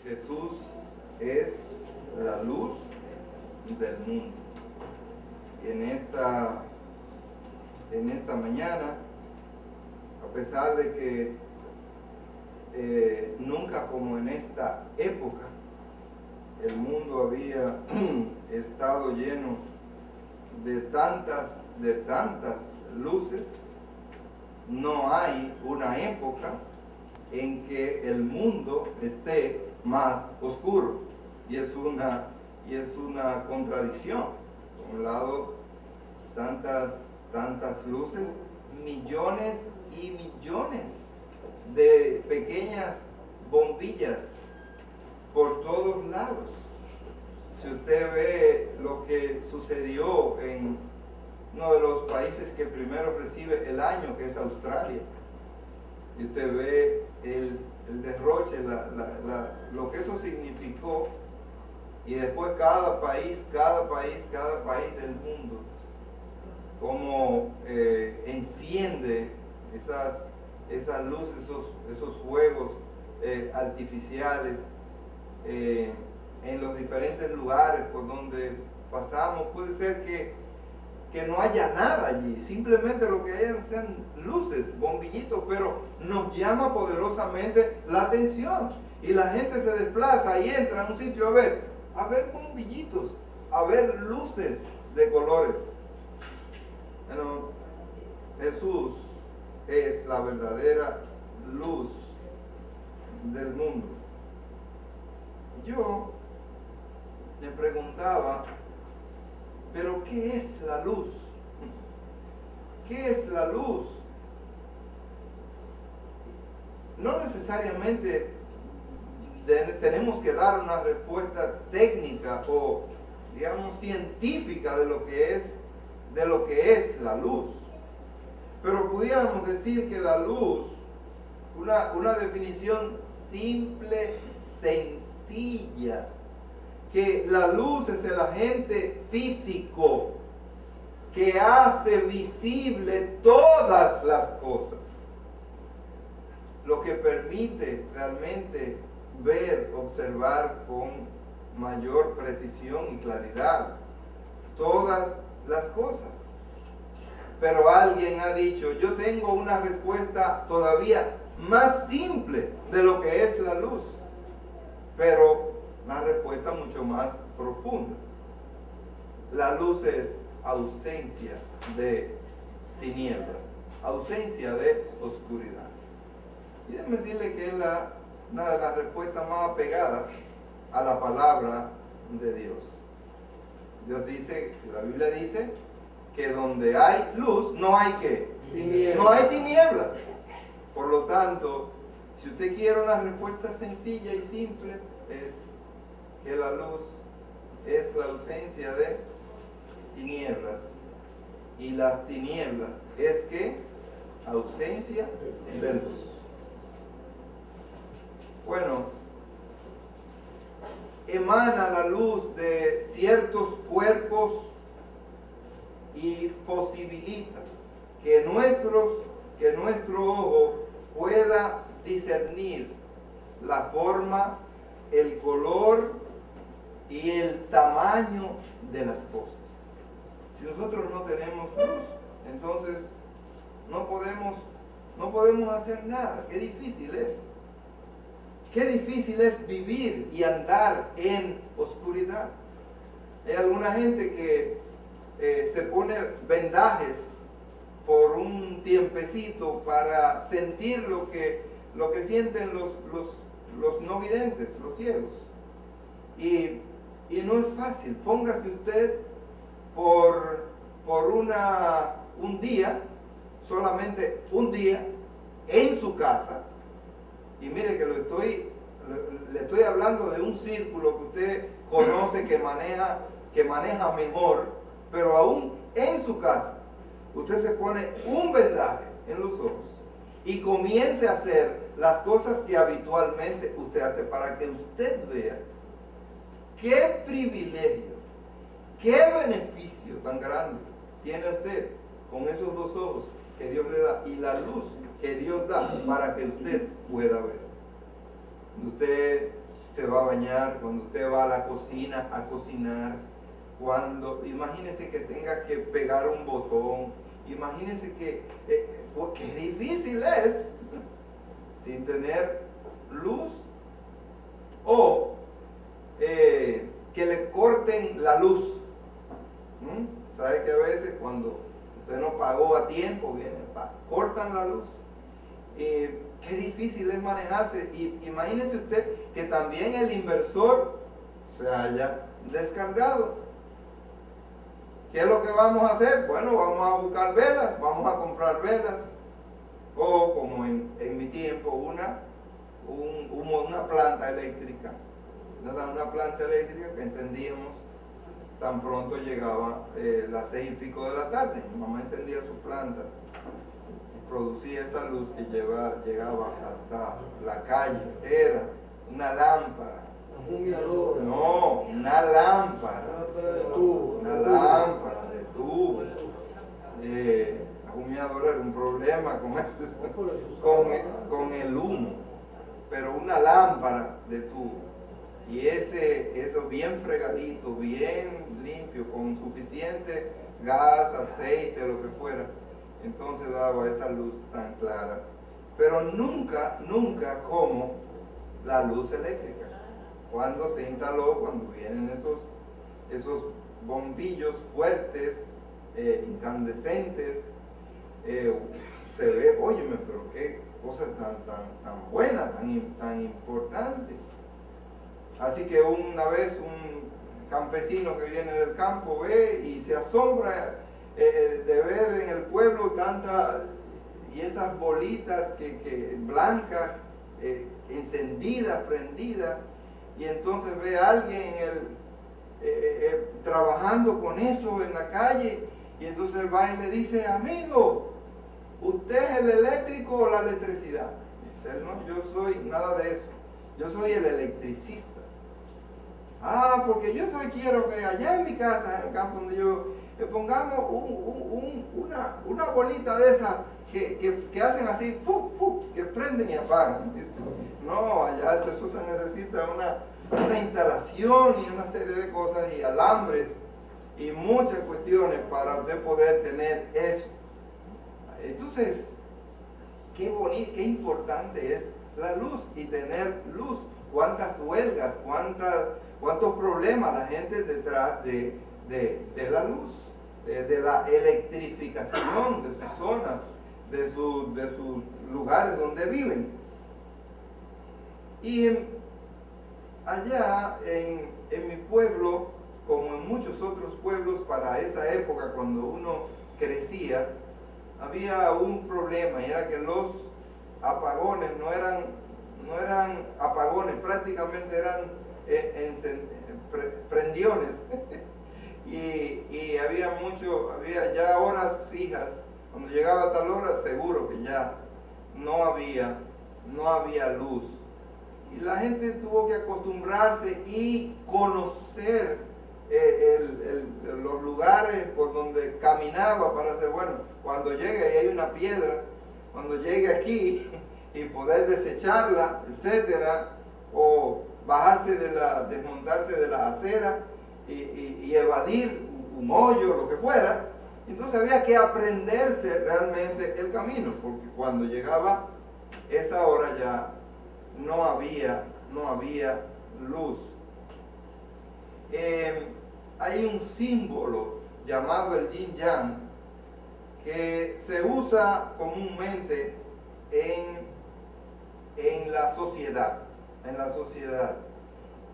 Jesús es la luz del mundo. Y en esta mañana, a pesar de que nunca como en esta época el mundo había estado lleno de tantas luces, no hay una época en que el mundo esté más oscuro, y es una contradicción. Por un lado, tantas luces, millones y millones de pequeñas bombillas por todos lados. Si usted ve lo que sucedió en uno de los países que primero recibe el año, que es Australia, y usted ve el derroche, lo que eso significó, y después cada país del mundo, cómo enciende esas luces, esos fuegos artificiales en los diferentes lugares por donde pasamos. Puede ser que no haya nada allí, simplemente lo que hayan sean luces, bombillitos, pero nos llama poderosamente la atención, y la gente se desplaza y entra a un sitio a ver bombillitos, a ver luces de colores. Bueno, Jesús es la verdadera luz del mundo. Yo me preguntaba, ¿pero qué es la luz? ¿Qué es la luz? No necesariamente tenemos que dar una respuesta técnica o, digamos, científica de lo que es la luz. Pero pudiéramos decir que la luz, una definición simple, sencilla, que la luz es el agente físico que hace visible todas las cosas, lo que permite realmente ver, observar con mayor precisión y claridad todas las cosas. Pero alguien ha dicho, yo tengo una respuesta todavía más simple de lo que es la luz, pero una respuesta mucho más profunda. La luz es ausencia de tinieblas, ausencia de oscuridad. Y déjeme decirle que es una de las respuestas más apegadas a la palabra de Dios. Dios dice, la Biblia dice, que donde hay luz, no hay ¿qué? Tinieblas. No hay tinieblas. Por lo tanto, si usted quiere una respuesta sencilla y simple, es que la luz es la ausencia de tinieblas. Y las tinieblas es que ausencia de luz. Bueno, emana la luz de ciertos cuerpos y posibilita que nuestro ojo pueda discernir la forma, el color y el tamaño de las cosas. Si nosotros no tenemos luz, entonces no podemos hacer nada. Qué difícil es. Qué difícil es vivir y andar en oscuridad. Hay alguna gente que se pone vendajes por un tiempecito para sentir lo que sienten los no videntes, los ciegos. Y no es fácil. Póngase usted por un día, solamente un día, en su casa. Y mire que le estoy hablando de un círculo que usted conoce, que maneja mejor, pero aún en su casa, usted se pone un vendaje en los ojos y comience a hacer las cosas que habitualmente usted hace, para que usted vea qué privilegio, qué beneficio tan grande tiene usted con esos dos ojos que Dios le da y la luz que Dios da para que usted pueda ver. Usted se va va a bañar, cuando usted va a la cocina a cocinar, cuando, imagínese que tenga que pegar un botón, imagínese que, qué difícil es sin tener luz, o que le corten la luz. ¿Sabe que a veces cuando usted no pagó a tiempo, cortan la luz? Qué difícil es manejarse. Y imagínese usted que también el inversor se haya descargado. ¿Qué es lo que vamos a hacer? Bueno, vamos a buscar velas, vamos a comprar velas. O como en mi tiempo, una planta eléctrica. Una planta eléctrica que encendíamos tan pronto llegaba las 6:00 de la tarde. Mi mamá encendía su planta y producía esa luz que llegaba hasta la calle. Era una lámpara. No, una lámpara. Una lámpara de tubo. La humeadora era un problema con el humo, pero una lámpara de tubo. Y eso bien fregadito, bien limpio, con suficiente gas, aceite, lo que fuera. Entonces daba esa luz tan clara. Pero nunca como la luz eléctrica. Cuando se instaló, cuando vienen esos bombillos fuertes, incandescentes, se ve, óyeme, pero qué cosa tan buena, tan importante. Así que una vez un campesino que viene del campo ve y se asombra de ver en el pueblo y esas bolitas blancas, encendidas, prendidas, y entonces ve a alguien trabajando con eso en la calle, y entonces él va y le dice: amigo, ¿usted es el eléctrico o la electricidad? Dice él: no, yo soy nada de eso, yo soy el electricista. Ah, porque yo quiero que allá en mi casa, en el campo donde yo, pongamos una bolita de esas que hacen así, que prenden y apagan. No, allá eso se necesita una instalación y una serie de cosas y alambres y muchas cuestiones para usted poder tener eso. Entonces, qué bonito, qué importante es la luz y tener luz. Cuántas huelgas, cuántos problemas la gente detrás de la luz, de la electrificación de sus zonas, de sus lugares donde viven. Y allá en mi pueblo, como en muchos otros pueblos para esa época, cuando uno crecía, había un problema, y era que los apagones no eran apagones, prácticamente eran prendiones. y había ya horas fijas. Cuando llegaba a tal hora, seguro que ya no había luz. Y la gente tuvo que acostumbrarse y conocer los lugares por donde caminaba para hacer, bueno, cuando llegue y hay una piedra, cuando llegue aquí y poder desecharla, etcétera, o desmontarse de la acera y evadir un hoyo, lo que fuera. Entonces había que aprenderse realmente el camino, porque cuando llegaba esa hora ya no había luz. Hay un símbolo llamado el yin yang que se usa comúnmente en la sociedad.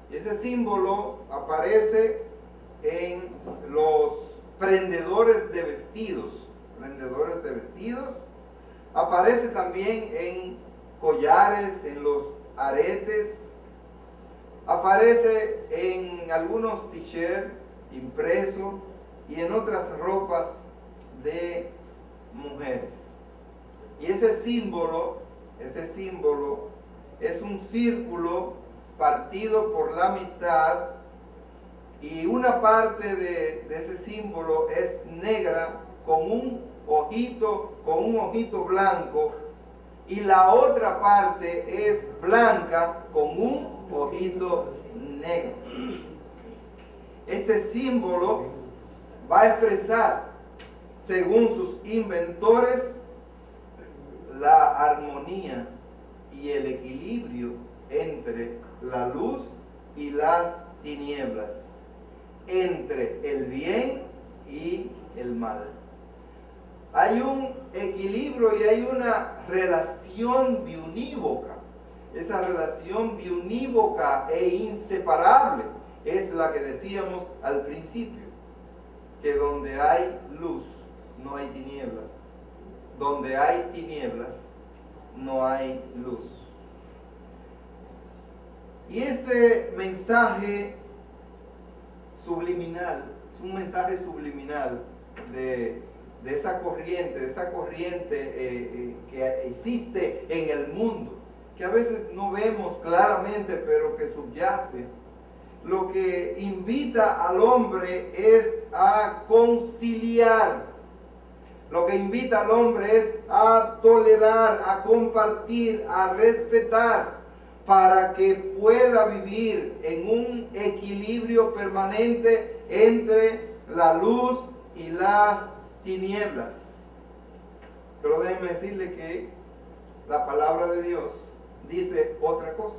Y ese símbolo aparece en los prendedores de vestidos. Aparece también en collares, en los aretes. Aparece en algunos t-shirts impresos y en otras ropas de mujeres. Y ese símbolo es un círculo partido por la mitad, y una parte de ese símbolo es negra con un ojito blanco, y la otra parte es blanca con un ojitos negros. Este símbolo va a expresar, según sus inventores, la armonía y el equilibrio entre la luz y las tinieblas, entre el bien y el mal. Hay un equilibrio y hay una relación biunívoca. Esa relación biunívoca e inseparable es la que decíamos al principio, que donde hay luz no hay tinieblas, donde hay tinieblas no hay luz. Y este mensaje subliminal, es un mensaje subliminal de esa corriente que existe en el mundo, que a veces no vemos claramente, pero que subyace. Lo que invita al hombre es a conciliar. Lo que invita al hombre es a tolerar, a compartir, a respetar, para que pueda vivir en un equilibrio permanente entre la luz y las tinieblas. Pero déjenme decirle que la palabra de Dios dice otra cosa.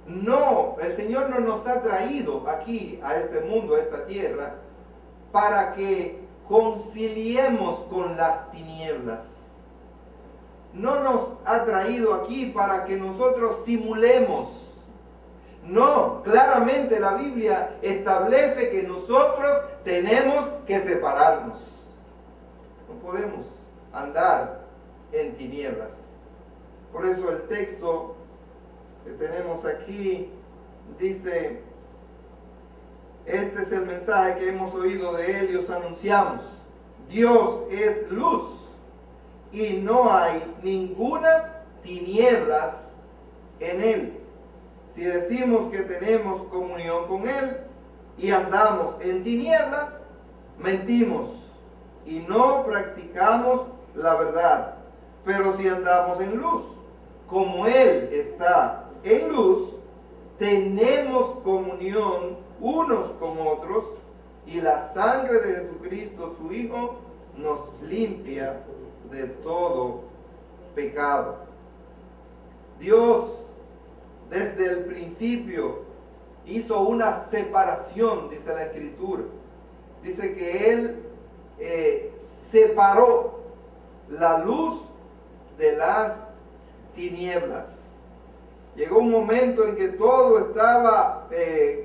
No, el Señor no nos ha traído aquí a este mundo, a esta tierra, para que conciliemos con las tinieblas. No nos ha traído aquí para que nosotros simulemos. No, claramente la Biblia establece que nosotros tenemos que separarnos. No podemos andar en tinieblas. Por eso el texto que tenemos aquí dice: este es el mensaje que hemos oído de Él y os anunciamos. Dios es luz y no hay ningunas tinieblas en Él. Si decimos que tenemos comunión con Él y andamos en tinieblas, mentimos y no practicamos la verdad. Pero si andamos en luz, como Él está en luz, tenemos comunión unos con otros, y la sangre de Jesucristo, su Hijo, nos limpia de todo pecado. Dios, desde el principio, hizo una separación, dice la Escritura. Dice que Él separó la luz de las tinieblas. Llegó un momento en que todo estaba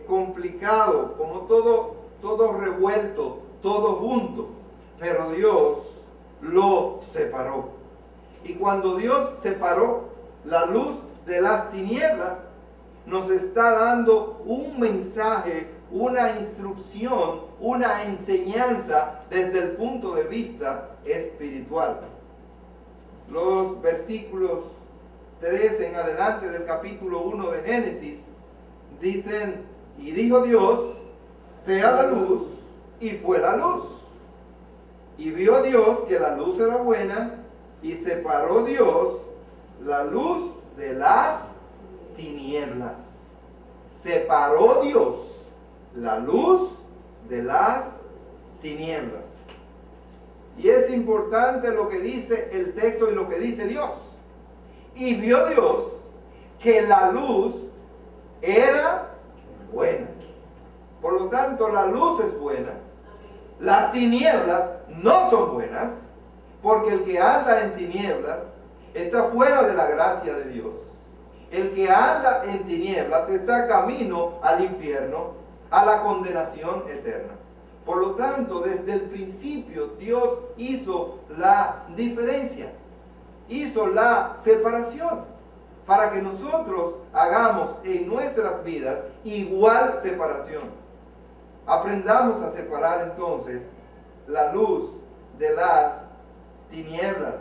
complicado, como todo revuelto, todo junto, pero Dios lo separó. Y cuando Dios separó la luz de las tinieblas, nos está dando un mensaje, una instrucción, una enseñanza desde el punto de vista espiritual. Los versículos 3 en adelante del capítulo 1 de Génesis dicen: y dijo Dios, sea la luz, y fue la luz. Y vio Dios que la luz era buena, y separó Dios la luz de las tinieblas. Separó Dios la luz de las tinieblas. Y es importante lo que dice el texto y lo que dice Dios. Y vio Dios que la luz era buena. Por lo tanto, la luz es buena. Las tinieblas no son buenas, porque el que anda en tinieblas está fuera de la gracia de Dios. El que anda en tinieblas está camino al infierno, a la condenación eterna. Por lo tanto, desde el principio Dios hizo la diferencia, hizo la separación, para que nosotros hagamos en nuestras vidas igual separación. Aprendamos a separar entonces la luz de las tinieblas.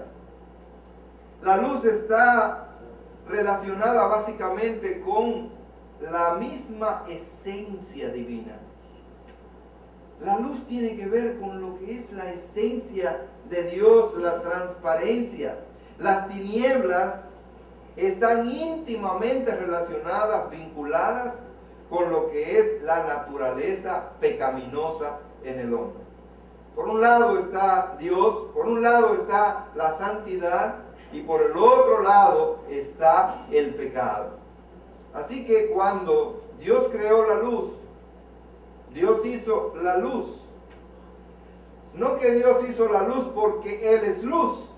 La luz está relacionada básicamente con la misma esencia divina. La luz tiene que ver con lo que es la esencia de Dios, la transparencia. Las tinieblas están íntimamente relacionadas, vinculadas con lo que es la naturaleza pecaminosa en el hombre. Por un lado está Dios, por un lado está la santidad y por el otro lado está el pecado. Así que cuando Dios creó la luz, Dios hizo la luz. No que Dios hizo la luz porque Él es luz.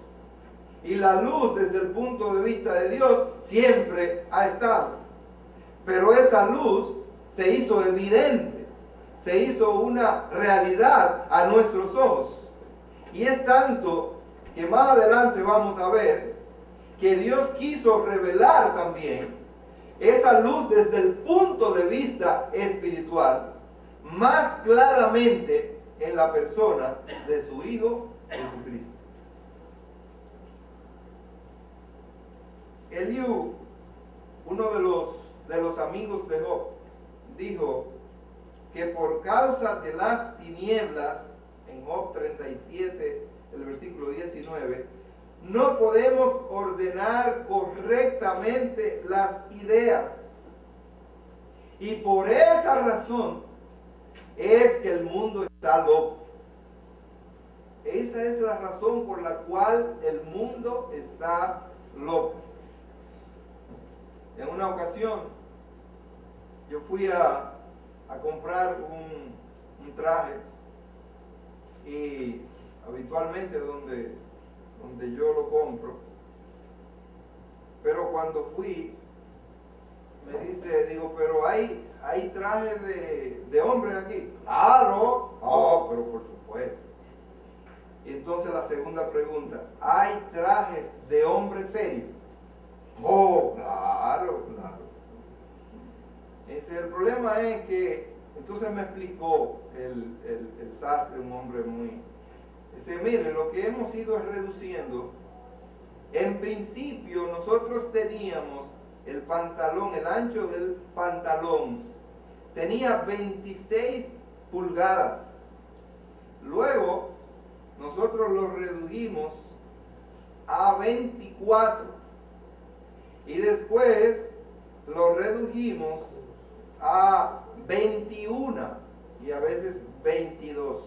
Y la luz desde el punto de vista de Dios siempre ha estado. Pero esa luz se hizo evidente, se hizo una realidad a nuestros ojos. Y es tanto que más adelante vamos a ver que Dios quiso revelar también esa luz desde el punto de vista espiritual, más claramente en la persona de su Hijo Jesucristo. Eliú, uno de los amigos de Job, dijo que por causa de las tinieblas, en Job 37, el versículo 19, no podemos ordenar correctamente las ideas. Y por esa razón es que el mundo está loco. Esa es la razón por la cual el mundo está loco. En una ocasión, yo fui a comprar un traje y habitualmente donde yo lo compro, pero cuando fui, me digo, pero hay trajes de hombres aquí. Claro, pero por supuesto. Y entonces la segunda pregunta, ¿hay trajes de hombres serios? Oh, claro. El problema es que, entonces me explicó el sastre, un hombre muy... Dice, mire, lo que hemos ido es reduciendo. En principio nosotros teníamos el pantalón, el ancho del pantalón, tenía 26 pulgadas. Luego, nosotros lo redujimos a 24. Y después lo redujimos a 21 y a veces 22.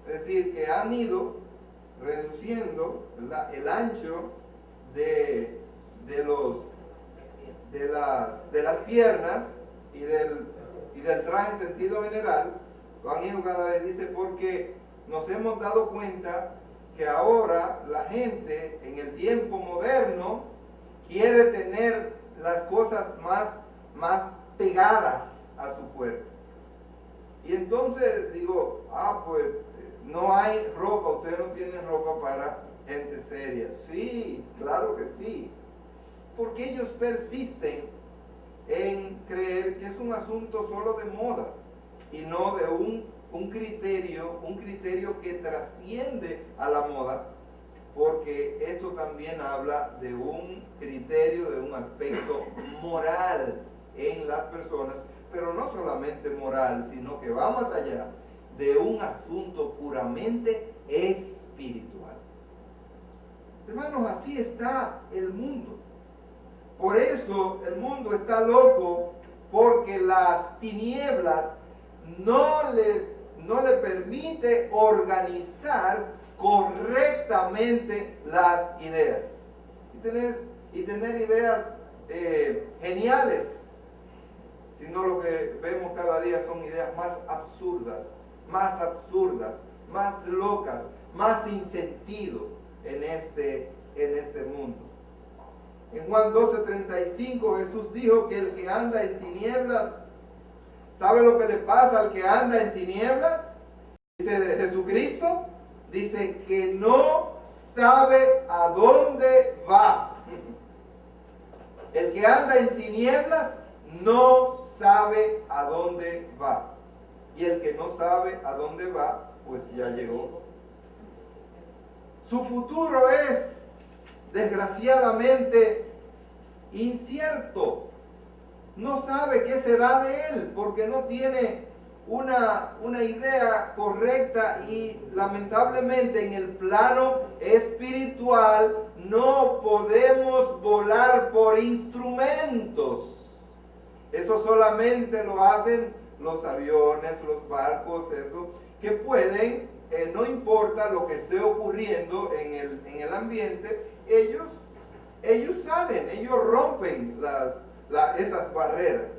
Es decir, que han ido reduciendo el ancho de las piernas y del traje en sentido general. Lo han ido cada vez, dice, porque nos hemos dado cuenta que ahora la gente en el tiempo moderno quiere tener las cosas más pegadas a su cuerpo. Y entonces digo, pues no hay ropa, ustedes no tienen ropa para gente seria. Sí, claro que sí. Porque ellos persisten en creer que es un asunto solo de moda y no de un criterio que trasciende a la moda, porque esto también habla de un criterio, de un aspecto moral en las personas, pero no solamente moral, sino que va más allá de un asunto puramente espiritual. Hermanos, así está el mundo. Por eso el mundo está loco, porque las tinieblas no le permite organizar correctamente las ideas y tener ideas geniales, sino lo que vemos cada día son ideas más absurdas, más locas, más sin sentido en este mundo. En Juan 12:35 Jesús dijo que el que anda en tinieblas, ¿sabe lo que le pasa al que anda en tinieblas? Dice Jesucristo, dice que no sabe a dónde va. El que anda en tinieblas no sabe a dónde va. Y el que no sabe a dónde va, pues ya llegó. Su futuro es, desgraciadamente, incierto. No sabe qué será de él porque no tiene una idea correcta, y lamentablemente en el plano espiritual no podemos volar por instrumentos. Eso solamente lo hacen los aviones, los barcos, eso, que pueden, no importa lo que esté ocurriendo en el ambiente, ellos salen, ellos rompen esas barreras.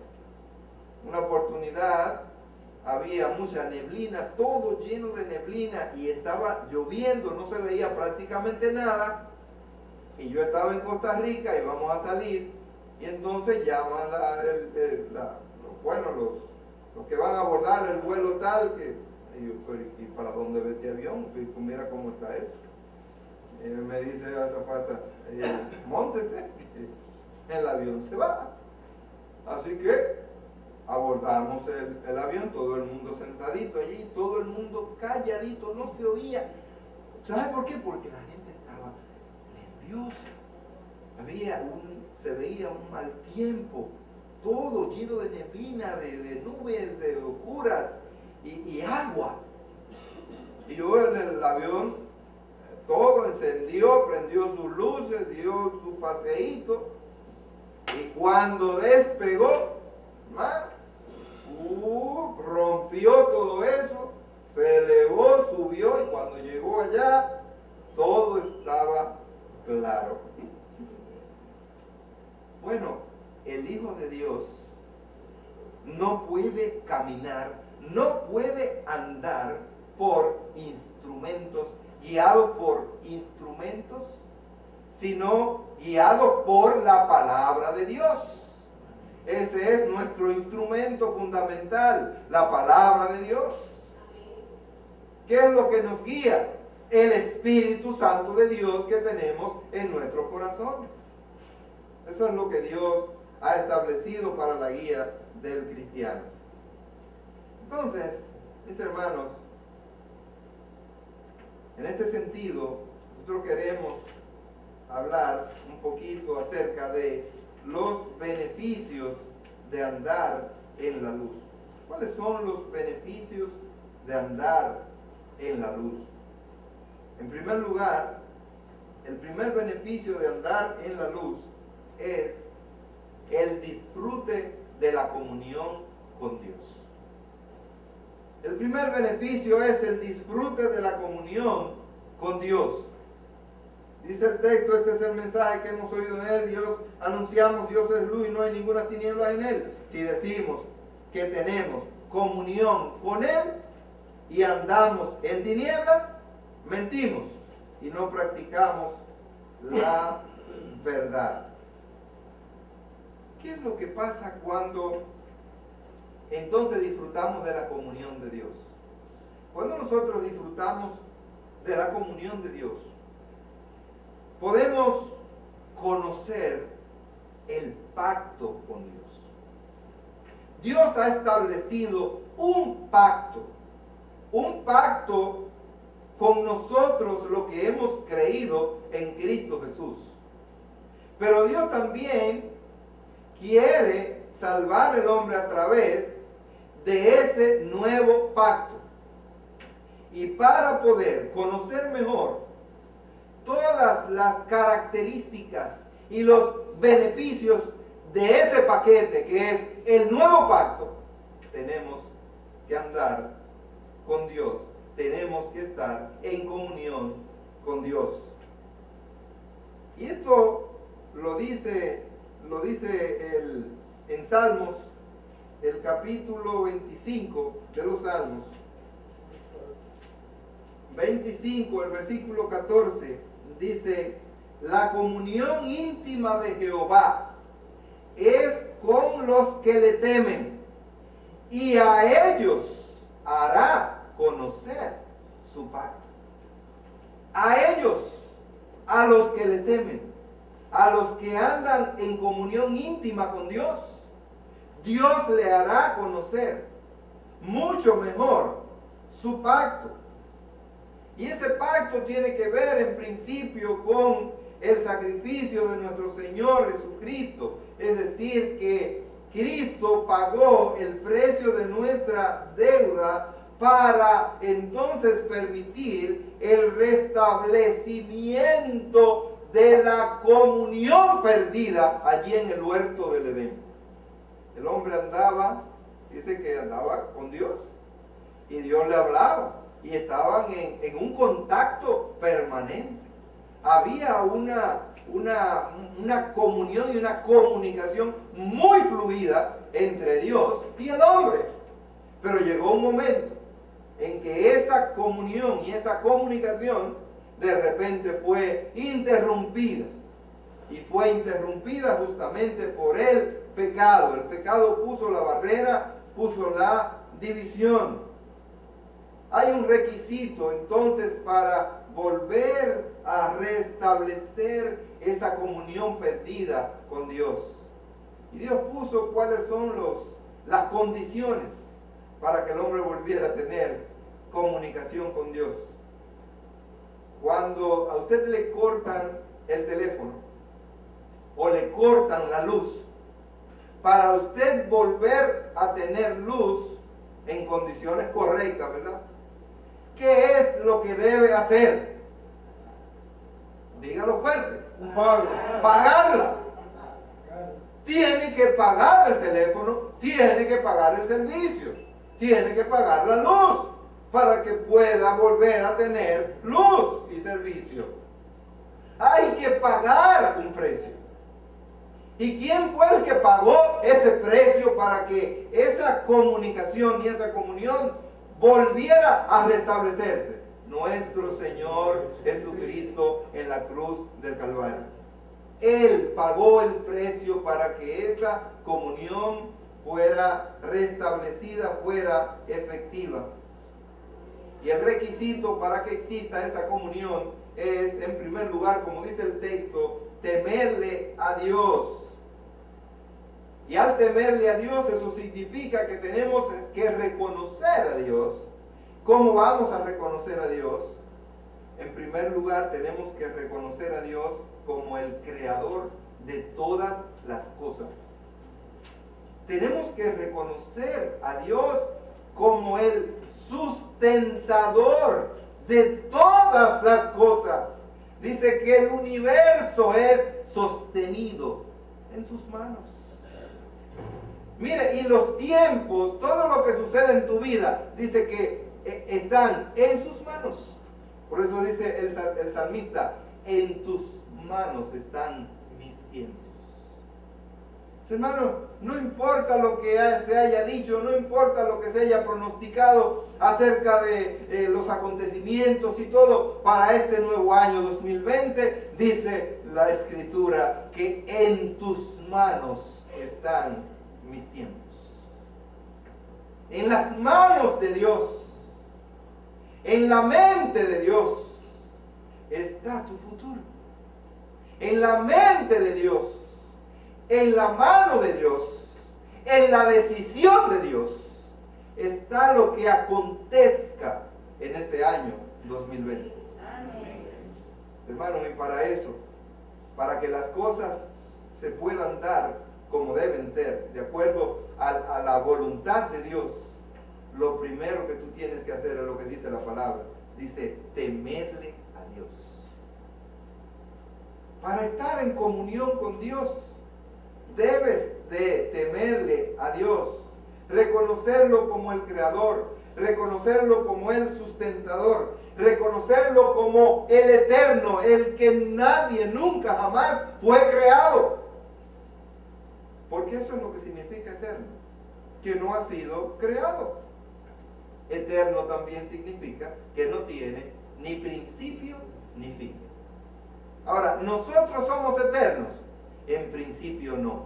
Una oportunidad, había mucha neblina, todo lleno de neblina, y estaba lloviendo, no se veía prácticamente nada, y yo estaba en Costa Rica y vamos a salir, y entonces llaman los que van a abordar el vuelo tal, y yo, ¿y para dónde va este avión? Pues mira cómo está eso. Y me dice azafata, móntese, el avión se va. Así que abordamos el avión, todo el mundo sentadito allí, todo el mundo calladito, no se oía. ¿Sabe por qué? Porque la gente estaba nerviosa. Se veía un mal tiempo, todo lleno de neblina, de nubes, de locuras y agua. Y yo en el avión, todo encendió, prendió sus luces, dio su paseíto, y cuando despegó, rompió todo eso, se elevó, subió, y cuando llegó allá, todo estaba claro. Bueno, el Hijo de Dios no puede caminar, no puede andar por instrumentos, guiado por instrumentos, sino guiado por la palabra de Dios. Ese es nuestro instrumento fundamental, la palabra de Dios. ¿Qué es lo que nos guía? El Espíritu Santo de Dios que tenemos en nuestros corazones. Eso es lo que Dios ha establecido para la guía del cristiano. Entonces, mis hermanos, en este sentido, nosotros queremos hablar un poquito acerca de los beneficios de andar en la luz. ¿Cuáles son los beneficios de andar en la luz? En primer lugar, el primer beneficio de andar en la luz es el disfrute de la comunión con Dios. El primer beneficio es el disfrute de la comunión con Dios. Dice el texto, ese es el mensaje que hemos oído en él, Dios anunciamos, Dios es luz y no hay ninguna tiniebla en él. Si decimos que tenemos comunión con él y andamos en tinieblas, mentimos y no practicamos la verdad. ¿Qué es lo que pasa cuando entonces disfrutamos de la comunión de Dios? Cuando nosotros disfrutamos de la comunión de Dios, podemos conocer el pacto con Dios. Dios ha establecido un pacto con nosotros, lo que hemos creído en Cristo Jesús. Pero Dios también quiere salvar al hombre a través de ese nuevo pacto. Y para poder conocer mejor todas las características y los beneficios de ese paquete que es el nuevo pacto, tenemos que andar con Dios, tenemos que estar en comunión con Dios. Y esto lo dice en Salmos, el capítulo 25 de los Salmos, 25, el versículo 14, dice: la comunión íntima de Jehová es con los que le temen, y a ellos hará conocer su pacto. A ellos, a los que le temen, a los que andan en comunión íntima con Dios, Dios le hará conocer mucho mejor su pacto. Y ese pacto tiene que ver en principio con el sacrificio de nuestro Señor Jesucristo. Es decir, que Cristo pagó el precio de nuestra deuda para entonces permitir el restablecimiento de la comunión perdida allí en el huerto del Edén. El hombre andaba, dice que andaba con Dios, y Dios le hablaba, y estaban en un contacto permanente. Había una comunión y una comunicación muy fluida entre Dios y el hombre. Pero llegó un momento en que esa comunión y esa comunicación de repente fue interrumpida. Y fue interrumpida justamente por el pecado. El pecado puso la barrera, puso la división. Hay un requisito entonces para volver a restablecer esa comunión perdida con Dios. Y Dios puso cuáles son las condiciones para que el hombre volviera a tener comunicación con Dios. Cuando a usted le cortan el teléfono o le cortan la luz, para usted volver a tener luz en condiciones correctas, ¿verdad? ¿Qué es lo que debe hacer? Dígalo fuerte. Un pago. Pagarla. Tiene que pagar el teléfono, tiene que pagar el servicio, tiene que pagar la luz para que pueda volver a tener luz y servicio. Hay que pagar un precio. ¿Y quién fue el que pagó ese precio para que esa comunicación y esa comunión volviera a restablecerse? Nuestro Señor Jesucristo en la cruz del Calvario. Él pagó el precio para que esa comunión fuera restablecida, fuera efectiva. Y el requisito para que exista esa comunión es, en primer lugar, como dice el texto, temerle a Dios. Y al temerle a Dios, eso significa que tenemos que reconocer a Dios. ¿Cómo vamos a reconocer a Dios? En primer lugar, tenemos que reconocer a Dios como el creador de todas las cosas. Tenemos que reconocer a Dios como el sustentador de todas las cosas. Dice que el universo es sostenido en sus manos. Mire, y los tiempos, todo lo que sucede en tu vida, dice que están en sus manos. Por eso dice el salmista, en tus manos están mis tiempos. Hermano, no importa lo que se haya dicho, no importa lo que se haya pronosticado acerca de los acontecimientos y todo para este nuevo año 2020, dice la Escritura que en tus manos están mis tiempos. En las manos de Dios, en la mente de Dios, está tu futuro. En la mente de Dios, en la mano de Dios, en la decisión de Dios, está lo que acontezca en este año 2020. Amén. Hermanos, y para eso, para que las cosas se puedan dar como deben ser, de acuerdo a la voluntad de Dios, lo primero que tú tienes que hacer es lo que dice la palabra. Dice, temerle a Dios. Para estar en comunión con Dios, debes de temerle a Dios, reconocerlo como el creador, reconocerlo como el sustentador, reconocerlo como el eterno, el que nadie nunca jamás fue creado. Porque eso es lo que significa eterno, que no ha sido creado. Eterno también significa que no tiene ni principio ni fin. Ahora, nosotros somos eternos. En principio no.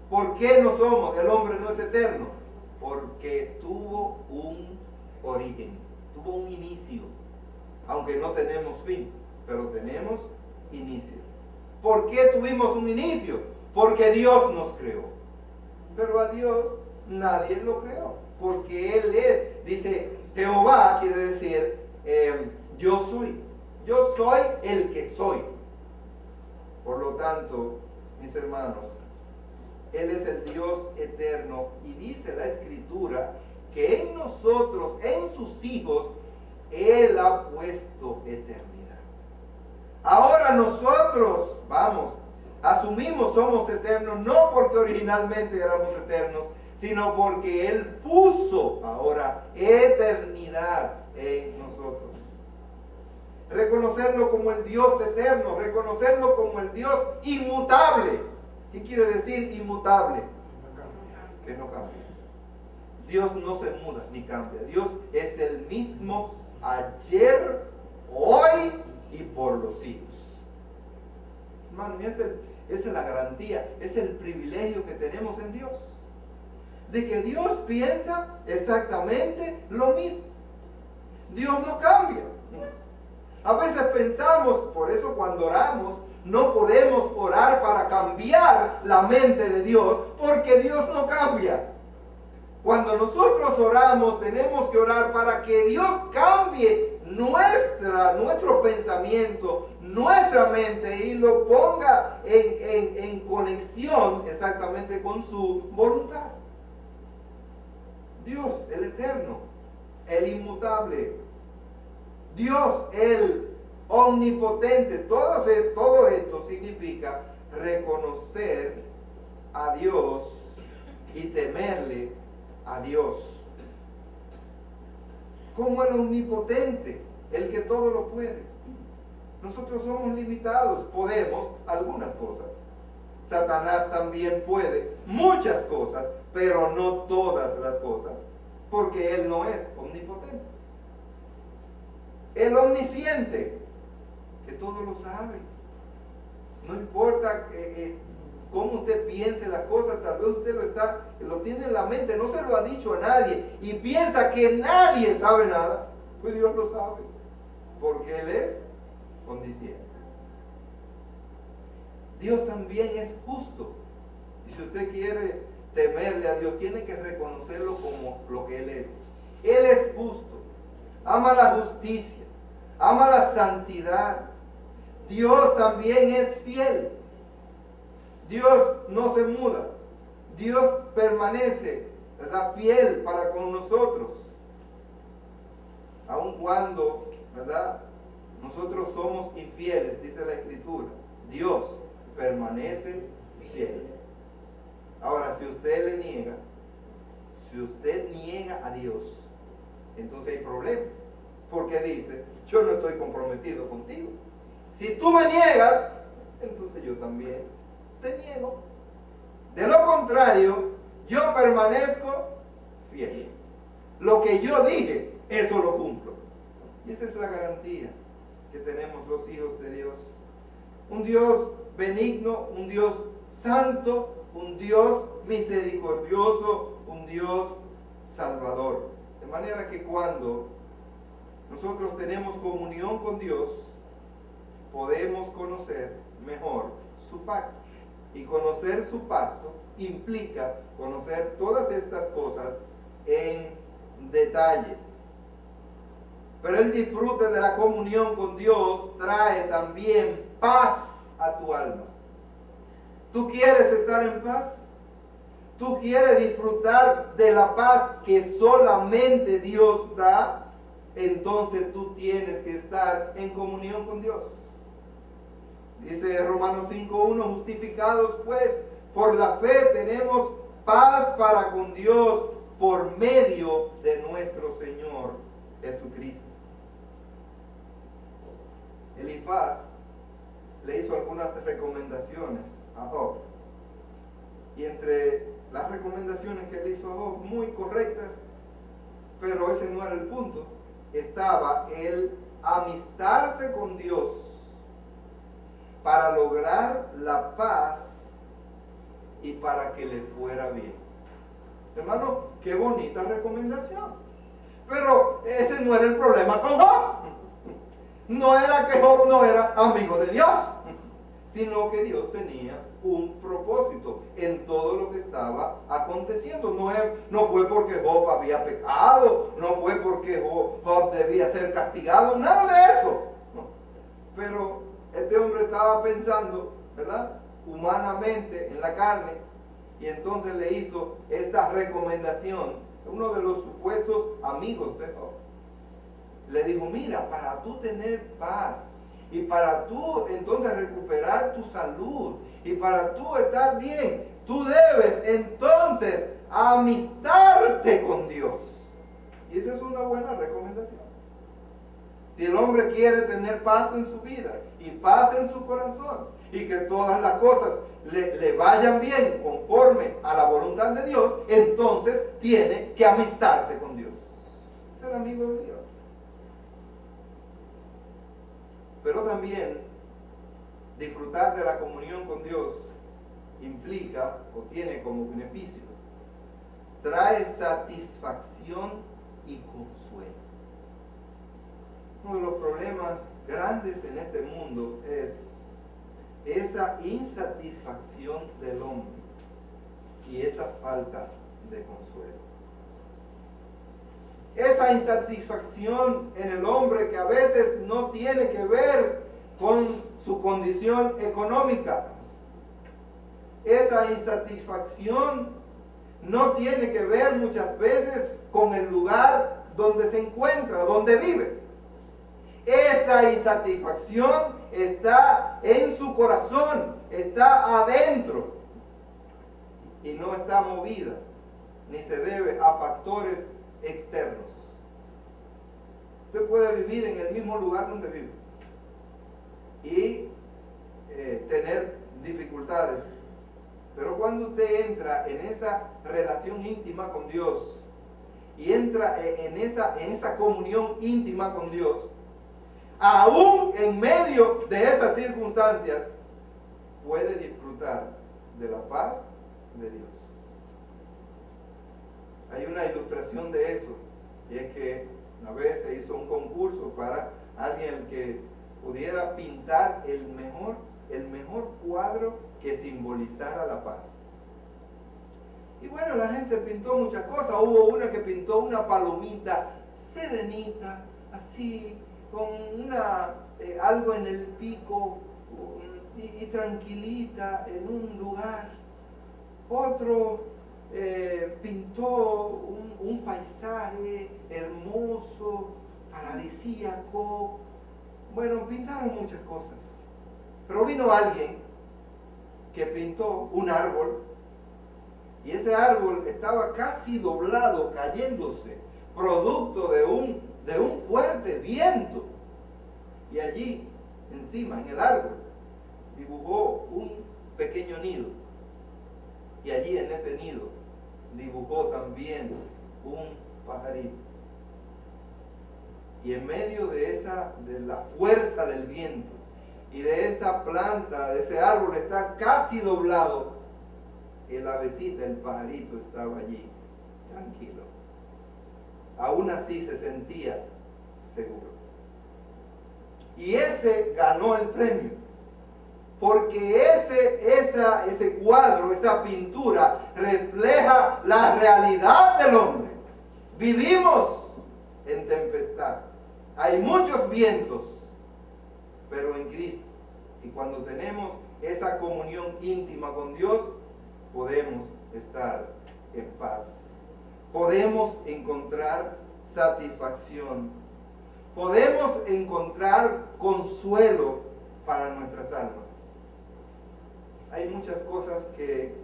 ¿Por qué no somos? El hombre no es eterno. Porque tuvo un origen, tuvo un inicio. Aunque no tenemos fin, pero tenemos inicio. ¿Por qué tuvimos un inicio? Porque Dios nos creó. Pero a Dios nadie lo creó. Porque Él es, dice, Jehová quiere decir, yo soy. Yo soy el que soy. Por lo tanto, mis hermanos, Él es el Dios eterno. Y dice la Escritura que en nosotros, en sus hijos, Él ha puesto eternidad. Ahora nosotros, asumimos somos eternos, no porque originalmente éramos eternos, sino porque Él puso ahora eternidad en nosotros. Reconocerlo como el Dios eterno, reconocerlo como el Dios inmutable. ¿Qué quiere decir inmutable? Que no cambia. Dios no se muda ni cambia. Dios es el mismo ayer, hoy y por los siglos. Hermano, esa es la garantía, es el privilegio que tenemos en Dios. De que Dios piensa exactamente lo mismo. Dios no cambia. A veces pensamos, por eso cuando oramos, no podemos orar para cambiar la mente de Dios, porque Dios no cambia. Cuando nosotros oramos, tenemos que orar para que Dios cambie nuestro pensamiento, nuestra mente, y lo ponga en conexión exactamente con su voluntad. Dios, el eterno, el inmutable, Dios, el omnipotente. Todo esto significa reconocer a Dios y temerle a Dios como el omnipotente, el que todo lo puede. Nosotros somos limitados, podemos algunas cosas. Satanás también puede muchas cosas, pero no todas las cosas, porque él no es omnipotente. El omnisciente, que todo lo sabe. No importa cómo usted piense las cosas, tal vez usted lo tiene en la mente, no se lo ha dicho a nadie, y piensa que nadie sabe nada. Pues Dios lo sabe, porque Él es omnisciente. Dios también es justo. Y si usted quiere temerle a Dios, tiene que reconocerlo como lo que Él es. Él es justo, ama la justicia, ama la santidad. Dios también es fiel. Dios no se muda. Dios permanece, ¿verdad?, fiel para con nosotros. Aun cuando, ¿verdad?, nosotros somos infieles, dice la Escritura, Dios permanece fiel. Ahora, si usted niega a Dios, entonces hay problema. Porque dice, yo no estoy comprometido contigo. Si tú me niegas, entonces yo también te niego. De lo contrario, yo permanezco fiel. Lo que yo dije, eso lo cumplo. Y esa es la garantía que tenemos los hijos de Dios. Un Dios benigno, un Dios santo, un Dios misericordioso, un Dios salvador. De manera que cuando nosotros tenemos comunión con Dios, podemos conocer mejor su pacto. Y conocer su pacto implica conocer todas estas cosas en detalle. Pero el disfrute de la comunión con Dios trae también paz a tu alma. ¿Tú quieres estar en paz? ¿Tú quieres disfrutar de la paz que solamente Dios da? Entonces tú tienes que estar en comunión con Dios. Dice Romanos 5:1, justificados pues por la fe tenemos paz para con Dios por medio de nuestro Señor Jesucristo. Elifaz le hizo algunas recomendaciones a Job. Y entre las recomendaciones que le hizo a Job, muy correctas, pero ese no era el punto, estaba el amistarse con Dios para lograr la paz y para que le fuera bien. Hermano, qué bonita recomendación. Pero ese no era el problema con Job. No era que Job no era amigo de Dios, sino que Dios tenía un propósito en todo lo que estaba aconteciendo. No fue porque Job había pecado, no fue porque Job debía ser castigado, nada de eso. No. Pero este hombre estaba pensando, ¿verdad?, humanamente, en la carne, y entonces le hizo esta recomendación. Uno de los supuestos amigos de Job le dijo, mira, para tú tener paz y para tú entonces recuperar tu salud y para tú estar bien, tú debes entonces amistarte con Dios. Y esa es una buena recomendación. Si el hombre quiere tener paz en su vida y paz en su corazón y que todas las cosas le vayan bien conforme a la voluntad de Dios, entonces tiene que amistarse con Dios. Ser amigo de Dios. Pero también disfrutar de la comunión con Dios implica o tiene como beneficio, trae satisfacción y consuelo. Uno de los problemas grandes en este mundo es esa insatisfacción del hombre y esa falta de consuelo. Esa insatisfacción en el hombre que a veces no tiene que ver con su condición económica. Esa insatisfacción no tiene que ver muchas veces con el lugar donde se encuentra, donde vive. Esa insatisfacción está en su corazón, está adentro y no está movida ni se debe a factores externos. Usted puede vivir en el mismo lugar donde vive y tener dificultades, pero cuando usted entra en esa relación íntima con Dios y entra en esa comunión íntima con Dios, aún en medio de esas circunstancias, puede disfrutar de la paz de Dios. Hay una ilustración de eso, y es que una vez se hizo un concurso para alguien que pudiera pintar el mejor cuadro que simbolizara la paz. Y bueno, la gente pintó muchas cosas. Hubo una que pintó una palomita serenita, así, con algo en el pico y tranquilita en un lugar. Otro pintó un paisaje hermoso, paradisíaco. Bueno, pintaron muchas cosas. Pero vino alguien que pintó un árbol y ese árbol estaba casi doblado, cayéndose, producto de un fuerte viento. Y allí, encima, en el árbol, dibujó un pequeño nido. Y allí en ese nido dibujó también un pajarito. Y en medio de la fuerza del viento y de esa planta, de ese árbol está casi doblado, el avecita, el pajarito estaba allí, tranquilo. Aún así se sentía seguro. Y ese ganó el premio. Porque ese cuadro, esa pintura, refleja la realidad del hombre. Vivimos en tempestad. Hay muchos vientos, pero en Cristo. Y cuando tenemos esa comunión íntima con Dios, podemos estar en paz. Podemos encontrar satisfacción. Podemos encontrar consuelo para nuestras almas. Hay muchas cosas que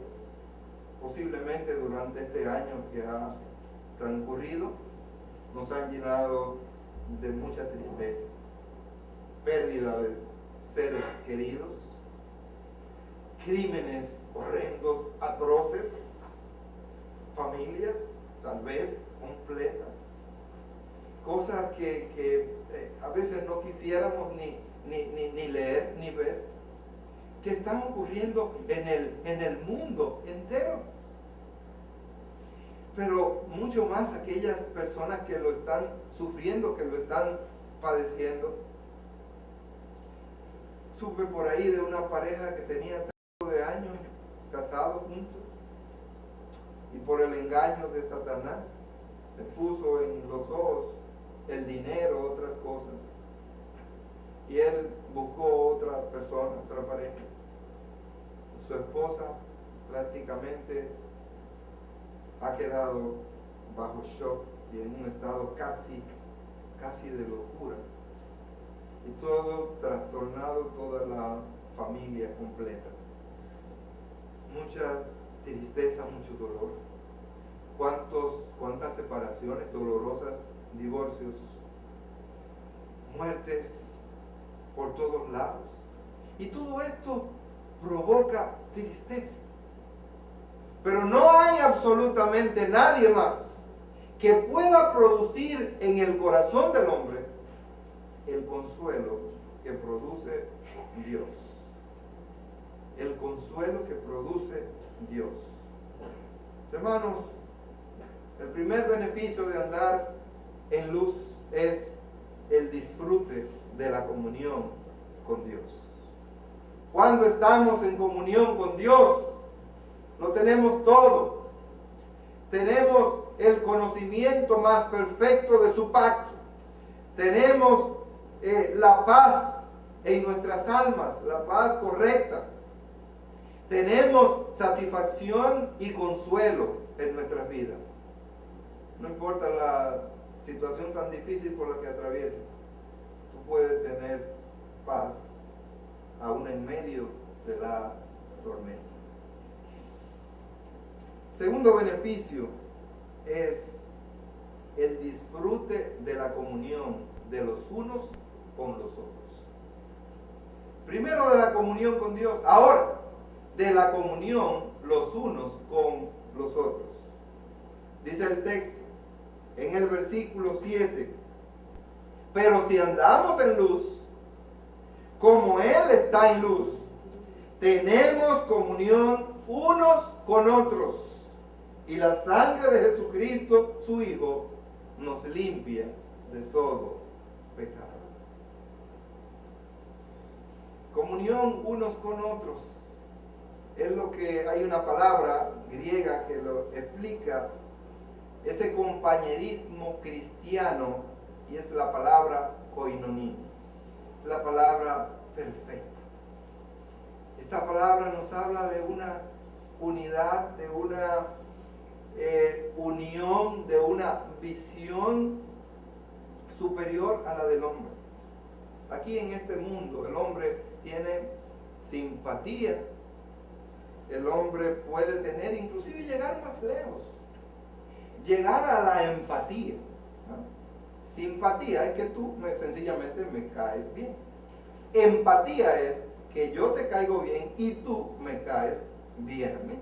posiblemente durante este año que ha transcurrido nos han llenado de mucha tristeza, pérdida de seres queridos, crímenes horrendos, atroces, familias tal vez completas, cosas que a veces no quisiéramos ni leer ni ver, que están ocurriendo en el mundo entero. Pero mucho más aquellas personas que lo están sufriendo, que lo están padeciendo. Supe por ahí de una pareja que tenía 30 años casados juntos y por el engaño de Satanás le puso en los ojos el dinero, otras cosas. Y él buscó otra persona, otra pareja. Su esposa prácticamente ha quedado bajo shock y en un estado casi de locura. Y todo trastornado, toda la familia completa. Mucha tristeza, mucho dolor. Cuántas separaciones dolorosas, divorcios, muertes por todos lados. Y todo esto provoca tristeza. Pero no hay absolutamente nadie más que pueda producir en el corazón del hombre el consuelo que produce Dios. El consuelo que produce Dios. Hermanos, el primer beneficio de andar en luz es el disfrute de la comunión con Dios. Cuando estamos en comunión con Dios, lo tenemos todo. Tenemos el conocimiento más perfecto de su pacto. Tenemos la paz en nuestras almas, la paz correcta. Tenemos satisfacción y consuelo en nuestras vidas. No importa la situación tan difícil por la que atravieses, tú puedes tener paz aún en medio de la tormenta. Segundo beneficio es el disfrute de la comunión de los unos con los otros. Primero de la comunión con Dios, ahora de la comunión los unos con los otros. Dice el texto en el versículo 7, pero si andamos en luz, como Él está en luz, tenemos comunión unos con otros, y la sangre de Jesucristo, su Hijo, nos limpia de todo pecado. Comunión unos con otros es lo que hay una palabra griega que lo explica, ese compañerismo cristiano, y es la palabra koinonía, la palabra perfecta. Esta palabra nos habla de una unidad, de una unión, de una visión superior a la del hombre. Aquí en este mundo el hombre tiene simpatía, el hombre puede tener, inclusive llegar más lejos, llegar a la empatía, ¿no? Simpatía es que tú sencillamente me caes bien. Empatía es que yo te caigo bien y tú me caes bien a mí.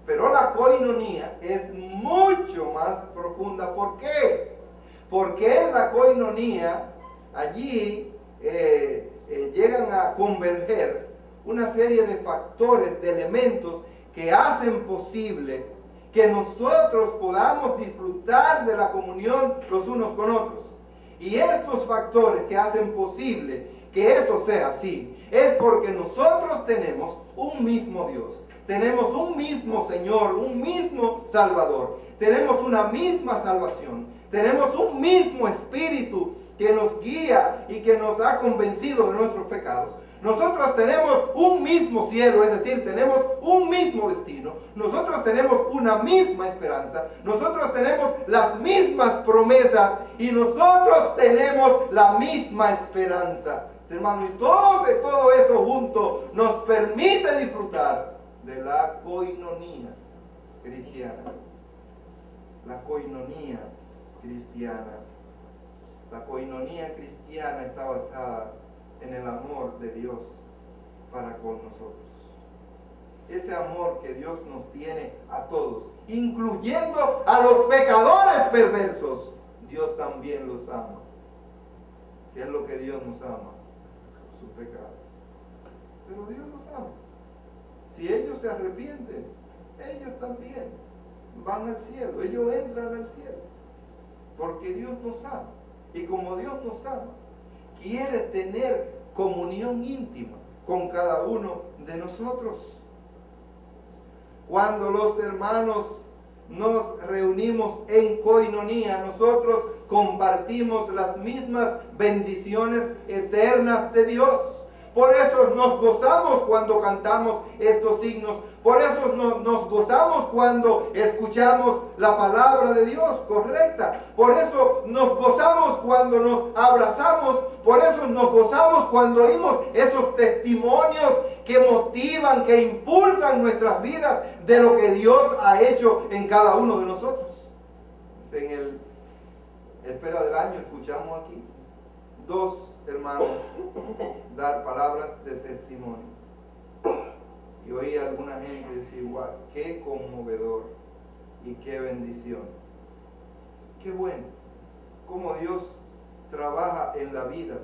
Pero la koinonía es mucho más profunda. ¿Por qué? Porque en la koinonía allí llegan a converger una serie de factores, de elementos que hacen posible que nosotros podamos disfrutar de la comunión los unos con otros. Y estos factores que hacen posible que eso sea así, es porque nosotros tenemos un mismo Dios, tenemos un mismo Señor, un mismo Salvador, tenemos una misma salvación, tenemos un mismo Espíritu que nos guía y que nos ha convencido de nuestros pecados. Nosotros tenemos un mismo cielo, es decir, tenemos un mismo destino. Nosotros tenemos una misma esperanza. Nosotros tenemos las mismas promesas y nosotros tenemos la misma esperanza. Hermano, y todo eso junto nos permite disfrutar de la koinonía cristiana. La koinonía cristiana. La koinonía cristiana está basada en el amor de Dios para con nosotros. Ese amor que Dios nos tiene a todos, incluyendo a los pecadores perversos, Dios también los ama. ¿Qué es lo que Dios nos ama? Su pecado. Pero Dios los ama. Si ellos se arrepienten, ellos también van al cielo, ellos entran al cielo, porque Dios nos ama. Y como Dios nos ama, quiere tener comunión íntima con cada uno de nosotros. Cuando los hermanos nos reunimos en koinonía, nosotros compartimos las mismas bendiciones eternas de Dios, Por eso nos gozamos cuando cantamos estos signos. Por eso nos gozamos cuando escuchamos la palabra de Dios correcta. Por eso nos gozamos cuando nos abrazamos. Por eso nos gozamos cuando oímos esos testimonios que motivan, que impulsan nuestras vidas de lo que Dios ha hecho en cada uno de nosotros. En el espera del año escuchamos aquí 2 hermanos dar palabras de testimonio. Y oí a alguna gente decir, wow, qué conmovedor y qué bendición. Qué bueno cómo Dios trabaja en la vida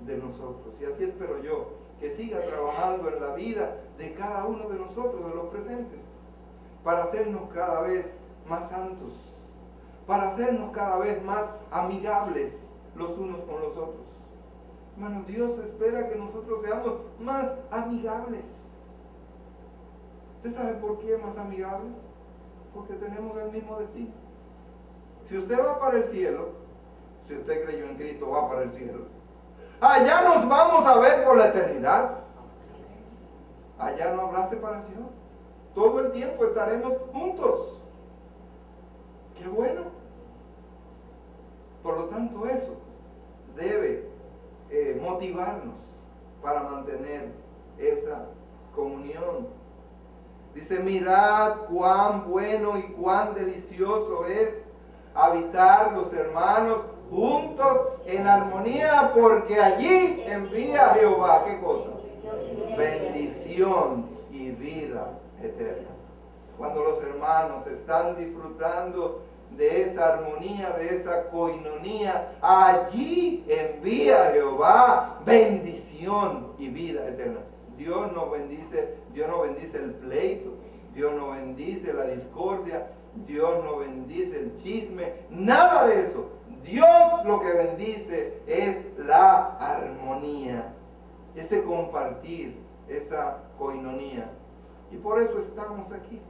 de nosotros. Y así espero yo que siga trabajando en la vida de cada uno de nosotros, de los presentes, para hacernos cada vez más santos, para hacernos cada vez más amigables los unos con los otros. Hermano, Dios espera que nosotros seamos más amigables. ¿Usted sabe por qué más amigables? Porque tenemos el mismo destino. Si usted va para el cielo, si usted creyó en Cristo, va para el cielo. Allá nos vamos a ver por la eternidad. Allá no habrá separación. Todo el tiempo estaremos juntos. ¡Qué bueno! Por lo tanto, eso debe motivarnos para mantener esa comunión. Dice, mirad cuán bueno y cuán delicioso es habitar los hermanos juntos en armonía, porque allí envía Jehová, ¿qué cosa? Bendición y vida eterna. Cuando los hermanos están disfrutando de esa armonía, de esa coinonía, allí envía Jehová bendición y vida eterna. Dios no bendice el pleito, Dios no bendice la discordia, Dios no bendice el chisme, nada de eso. Dios lo que bendice es la armonía, ese compartir, esa coinonía. Y por eso estamos aquí.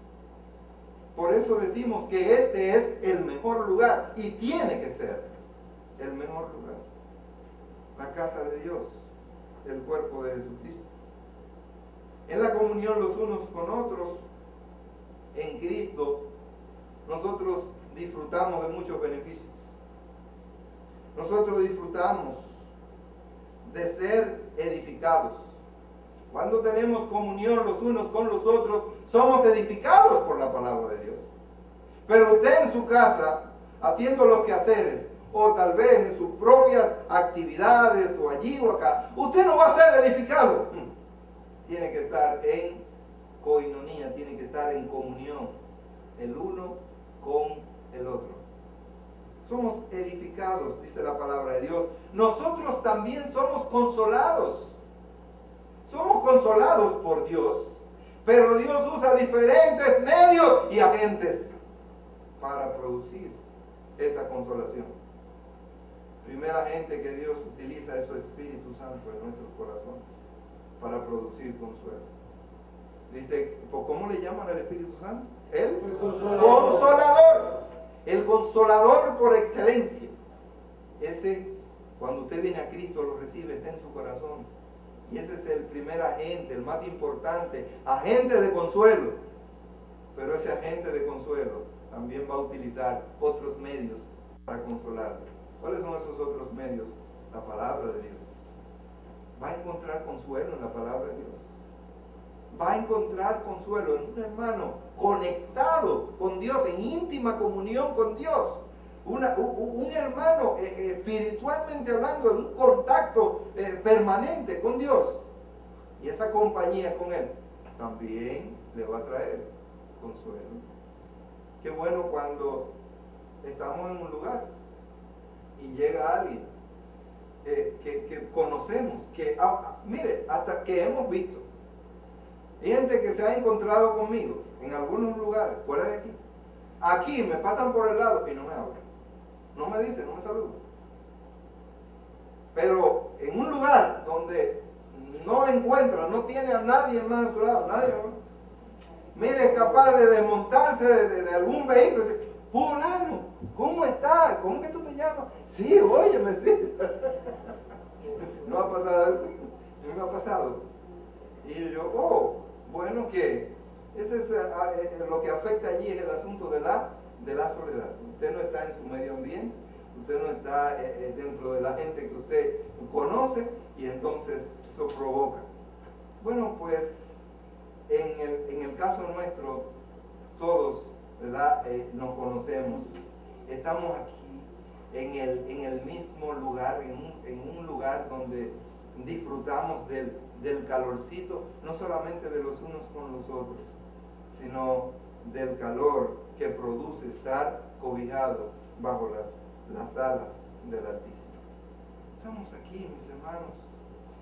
Por eso decimos que este es el mejor lugar y tiene que ser el mejor lugar. La casa de Dios, el cuerpo de Jesucristo. En la comunión los unos con otros, en Cristo, nosotros disfrutamos de muchos beneficios. Nosotros disfrutamos de ser edificados. Cuando tenemos comunión los unos con los otros, somos edificados por la palabra de Dios. Pero usted en su casa, haciendo los quehaceres, o tal vez en sus propias actividades, o allí o acá, usted no va a ser edificado. Tiene que estar en coinonía, tiene que estar en comunión, el uno con el otro. Somos edificados, dice la palabra de Dios. Nosotros también somos consolados. Somos consolados por Dios, pero Dios usa diferentes medios y agentes para producir esa consolación. Primera agente que Dios utiliza es su Espíritu Santo en nuestros corazones para producir consuelo. Dice, ¿cómo le llaman al Espíritu Santo? El Consolador. El Consolador por excelencia. Ese, cuando usted viene a Cristo, lo recibe, está en su corazón. Y ese es el primer agente, el más importante, agente de consuelo. Pero ese agente de consuelo también va a utilizar otros medios para consolarlo. ¿Cuáles son esos otros medios? La palabra de Dios. Va a encontrar consuelo en la palabra de Dios. Va a encontrar consuelo en un hermano conectado con Dios, en íntima comunión con Dios. Un hermano espiritualmente hablando, en un contacto permanente con Dios. Y esa compañía con Él también le va a traer consuelo. Qué bueno cuando estamos en un lugar y llega alguien que conocemos, mire, hasta que hemos visto. Hay gente que se ha encontrado conmigo en algunos lugares, fuera de aquí. Aquí me pasan por el lado y no me hablan. No me dicen, no me saludan. Pero en un lugar donde no encuentra, no tiene a nadie más a su lado, nadie más. Mire, es capaz de desmontarse de algún vehículo y decir, fulano, ¿cómo estás? ¿Cómo que tú te llamas? Sí, óyeme, sí. No ha pasado eso. No me ha pasado? Y yo, oh, bueno, que ese es lo que afecta allí es el asunto de la soledad. Usted no está en su medio ambiente, usted no está dentro de la gente que usted conoce, y entonces eso provoca. Bueno, pues en el caso nuestro, todos, ¿verdad? Nos conocemos, estamos aquí en el mismo lugar, en un lugar donde disfrutamos del calorcito, no solamente de los unos con los otros, sino del calor que produce estar cobijado bajo las alas del Altísimo. Estamos aquí, mis hermanos,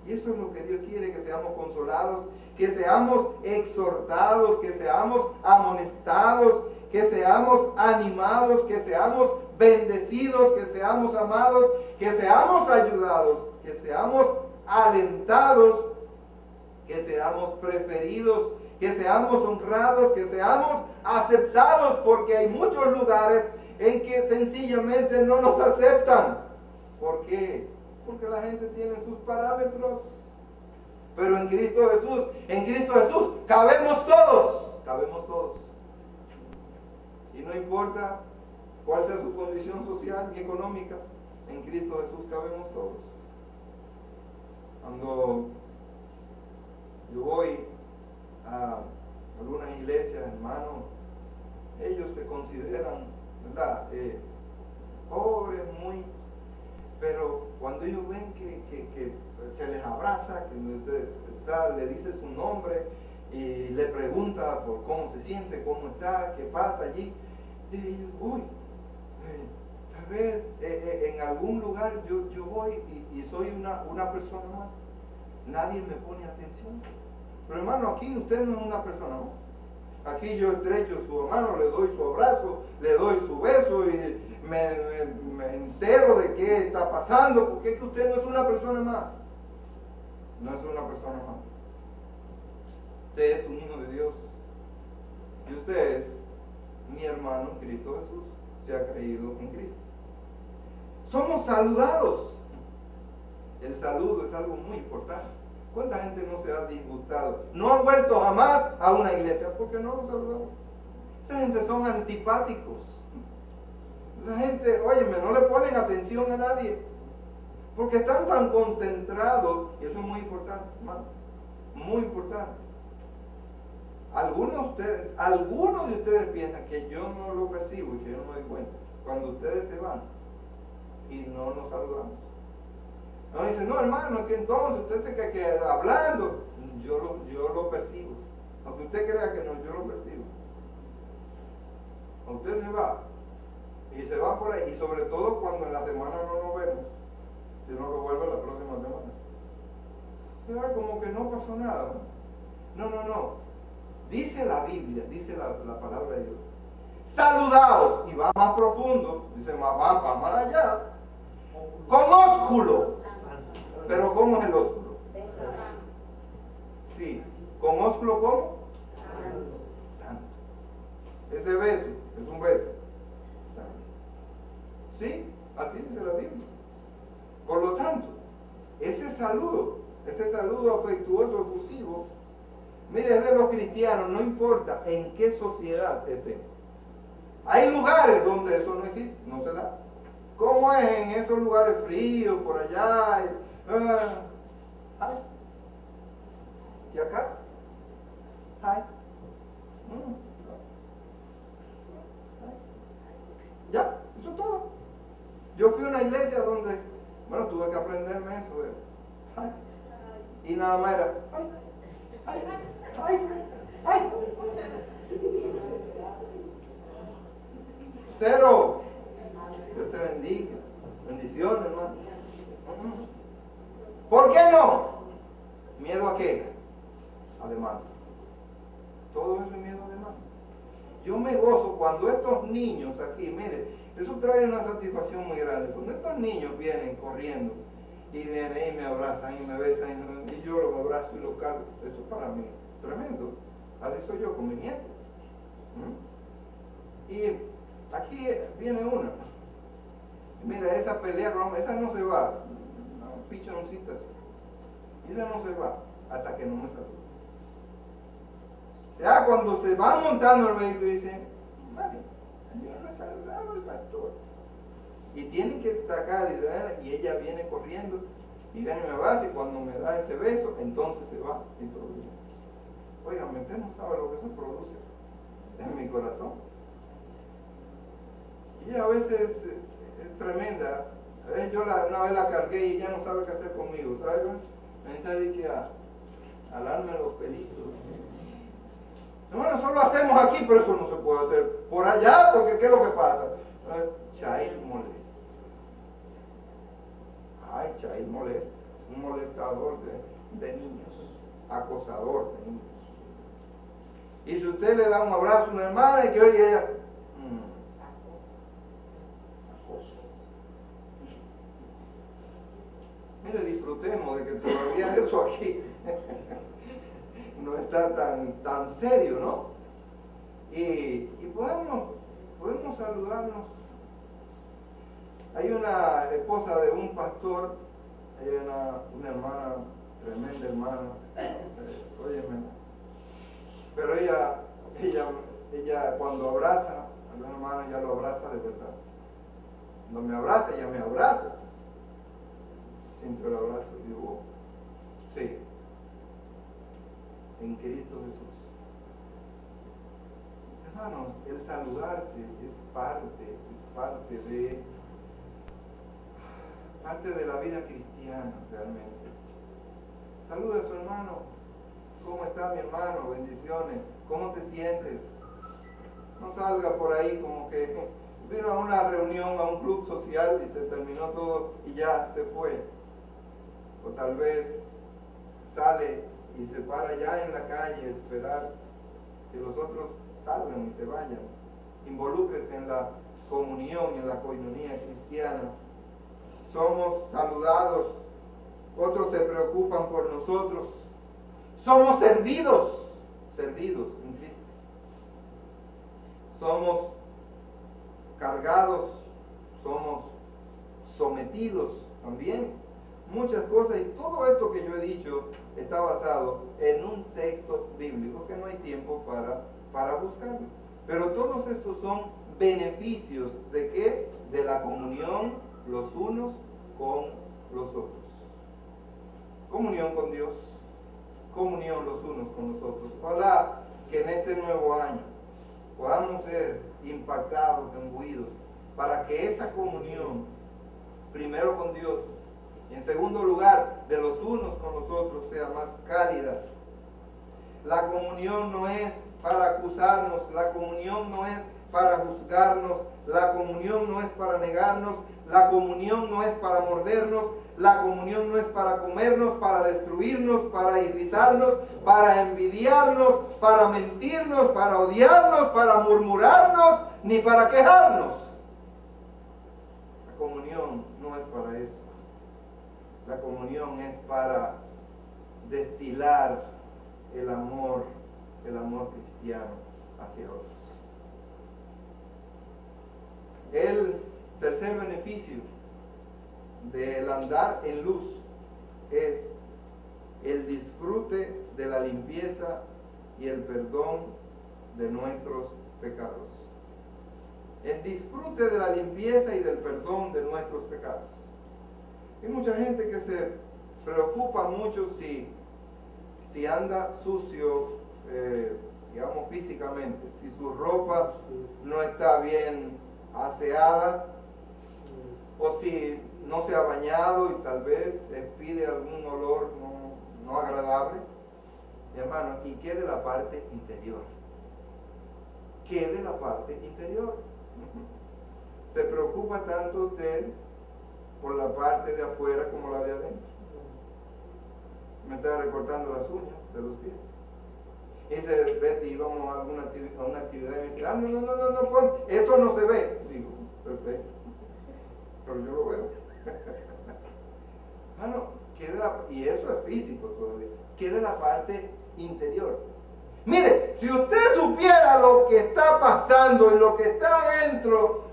y eso es lo que Dios quiere, que seamos consolados, que seamos exhortados, que seamos amonestados, que seamos animados, que seamos bendecidos, que seamos amados, que seamos ayudados, que seamos alentados, que seamos preferidos, que seamos honrados, que seamos aceptados, porque hay muchos lugares en que sencillamente no nos aceptan. ¿Por qué? Porque la gente tiene sus parámetros. Pero en Cristo Jesús, cabemos todos. Y no importa cuál sea su condición social y económica, en Cristo Jesús cabemos todos. Cuando yo voy a algunas iglesias, hermanos, ellos se consideran, ¿verdad?, pobres, pero cuando ellos ven que se les abraza, que le dice su nombre y le pregunta por cómo se siente, cómo está, qué pasa allí, y ellos, uy, tal vez en algún lugar yo voy y soy una persona más, nadie me pone atención. Pero hermano, aquí usted no es una persona más. Aquí yo estrecho su mano, le doy su abrazo, le doy su beso y me entero de qué está pasando, porque es que usted no es una persona más. No es una persona más. Usted es un hijo de Dios. Y usted es mi hermano en Cristo Jesús. Se ha creído en Cristo. Somos saludados. El saludo es algo muy importante. ¿Cuánta gente no se ha disgustado? No ha vuelto jamás a una iglesia porque no los saludamos. Esa gente son antipáticos. Esa gente, óyeme, no le ponen atención a nadie. Porque están tan concentrados, y eso es muy importante, hermano. Muy importante. Algunos de ustedes piensan que yo no lo percibo y que yo no me doy cuenta. Cuando ustedes se van y no nos saludamos. No dicen, no hermano, es que entonces usted se queda hablando. Yo lo percibo. Aunque usted crea que no, yo lo percibo. Usted se va. Y se va por ahí. Y sobre todo cuando en la semana no nos vemos, sino que vuelve la próxima semana. Se va como que no pasó nada. No. Dice la Biblia, dice la palabra de Dios. Saludaos. Y va más profundo. Dice, va más allá. Con ósculo. Pero ¿cómo es el ósculo? Sí. ¿Con ósculo cómo? Santo. Ese beso es un beso santo. ¿Sí? Así dice la Biblia. Por lo tanto, ese saludo afectuoso, efusivo, mire, es de los cristianos, no importa en qué sociedad estén. Hay lugares donde eso no existe, no se da. ¿Cómo es en esos lugares fríos, por allá? Ay. ¿Si acaso? Ay. Ya, eso es todo. Yo fui a una iglesia donde, bueno, tuve que aprenderme eso de ay. Y nada más era ay. Cero. Dios te bendiga. Bendiciones, hermano. ¿Por qué no? ¿Miedo a qué? A demanda. Todo eso es miedo a demanda. Yo me gozo cuando estos niños aquí, mire, eso trae una satisfacción muy grande. Cuando estos niños vienen corriendo y vienen y me abrazan y me besan y yo los abrazo y los cargo, eso para mí es tremendo. Así soy yo con mi nieto. Y aquí viene una. Mira, esa pelea, esa no se va. Una pichoncita así. Esa no se va. hasta que no me salude. O sea, cuando se van montando el vehículo y dicen, vale, yo no he saludado al pastor. Y tienen que sacar y ella viene corriendo y viene y me abraza, y cuando me da ese beso, entonces se va y todo bien. Oigan, usted no sabe lo que eso produce en mi corazón. Y a veces es tremenda. A veces yo una vez la cargué y ella no sabe qué hacer conmigo, ¿sabes? Me dice que a alarme los pelitos. Bueno, eso lo hacemos aquí, pero eso no se puede hacer por allá, porque ¿qué es lo que pasa? Child molesta. Ay, child molesta. Es un molestador de niños, acosador de niños. Y si usted le da un abrazo a una hermana y que oye ella, acoso. Mire, disfrutemos de que todavía eso aquí no está tan serio, ¿no? Y podemos saludarnos. Hay una esposa de un pastor, hay una hermana, tremenda hermana, óyeme, pero ella cuando abraza a una hermana, ella lo abraza de verdad. Cuando me abraza, ella me abraza. Siento el abrazo y digo, sí, en Cristo Jesús. Hermanos, el saludarse es parte de la vida cristiana realmente. Saluda a su hermano. ¿Cómo está mi hermano? Bendiciones. ¿Cómo te sientes? No salga por ahí como que vino a una reunión, a un club social y se terminó todo y ya se fue. O tal vez sale y se para allá en la calle a esperar que los otros salgan y se vayan. Involúcrese en la comunión y en la coinonía cristiana. Somos saludados, otros se preocupan por nosotros. Somos servidos en Cristo. Somos cargados, somos sometidos también. Muchas cosas, y todo esto que yo he dicho está basado en un texto bíblico que no hay tiempo para buscarlo. Pero todos estos son beneficios ¿de qué? De la comunión los unos con los otros. Comunión con Dios, comunión los unos con los otros. Ojalá que en este nuevo año podamos ser impactados, imbuidos, para que esa comunión, primero con Dios, y en segundo lugar, de los unos con los otros, sea más cálida. La comunión no es para acusarnos, la comunión no es para juzgarnos, la comunión no es para negarnos, la comunión no es para mordernos, la comunión no es para comernos, para destruirnos, para irritarnos, para envidiarnos, para mentirnos, para odiarnos, para murmurarnos, ni para quejarnos. La comunión no es para eso. La comunión es para destilar el amor cristiano hacia otros. El tercer beneficio del andar en luz es el disfrute de la limpieza y el perdón de nuestros pecados. El disfrute de la limpieza y del perdón de nuestros pecados. Hay mucha gente que se preocupa mucho si anda sucio, digamos físicamente, si su ropa no está bien aseada, o si no se ha bañado y tal vez expide algún olor no agradable. Mi hermano, y quede la parte interior. Quede la parte interior. Se preocupa tanto usted por la parte de afuera como la de adentro. Me está recortando las uñas de los pies. Y dice, Betty, íbamos a una actividad y me dice, no, pon, eso no se ve. Digo, perfecto, pero yo lo veo. Y eso es físico todavía. Queda la parte interior. Mire, si usted supiera lo que está pasando y lo que está dentro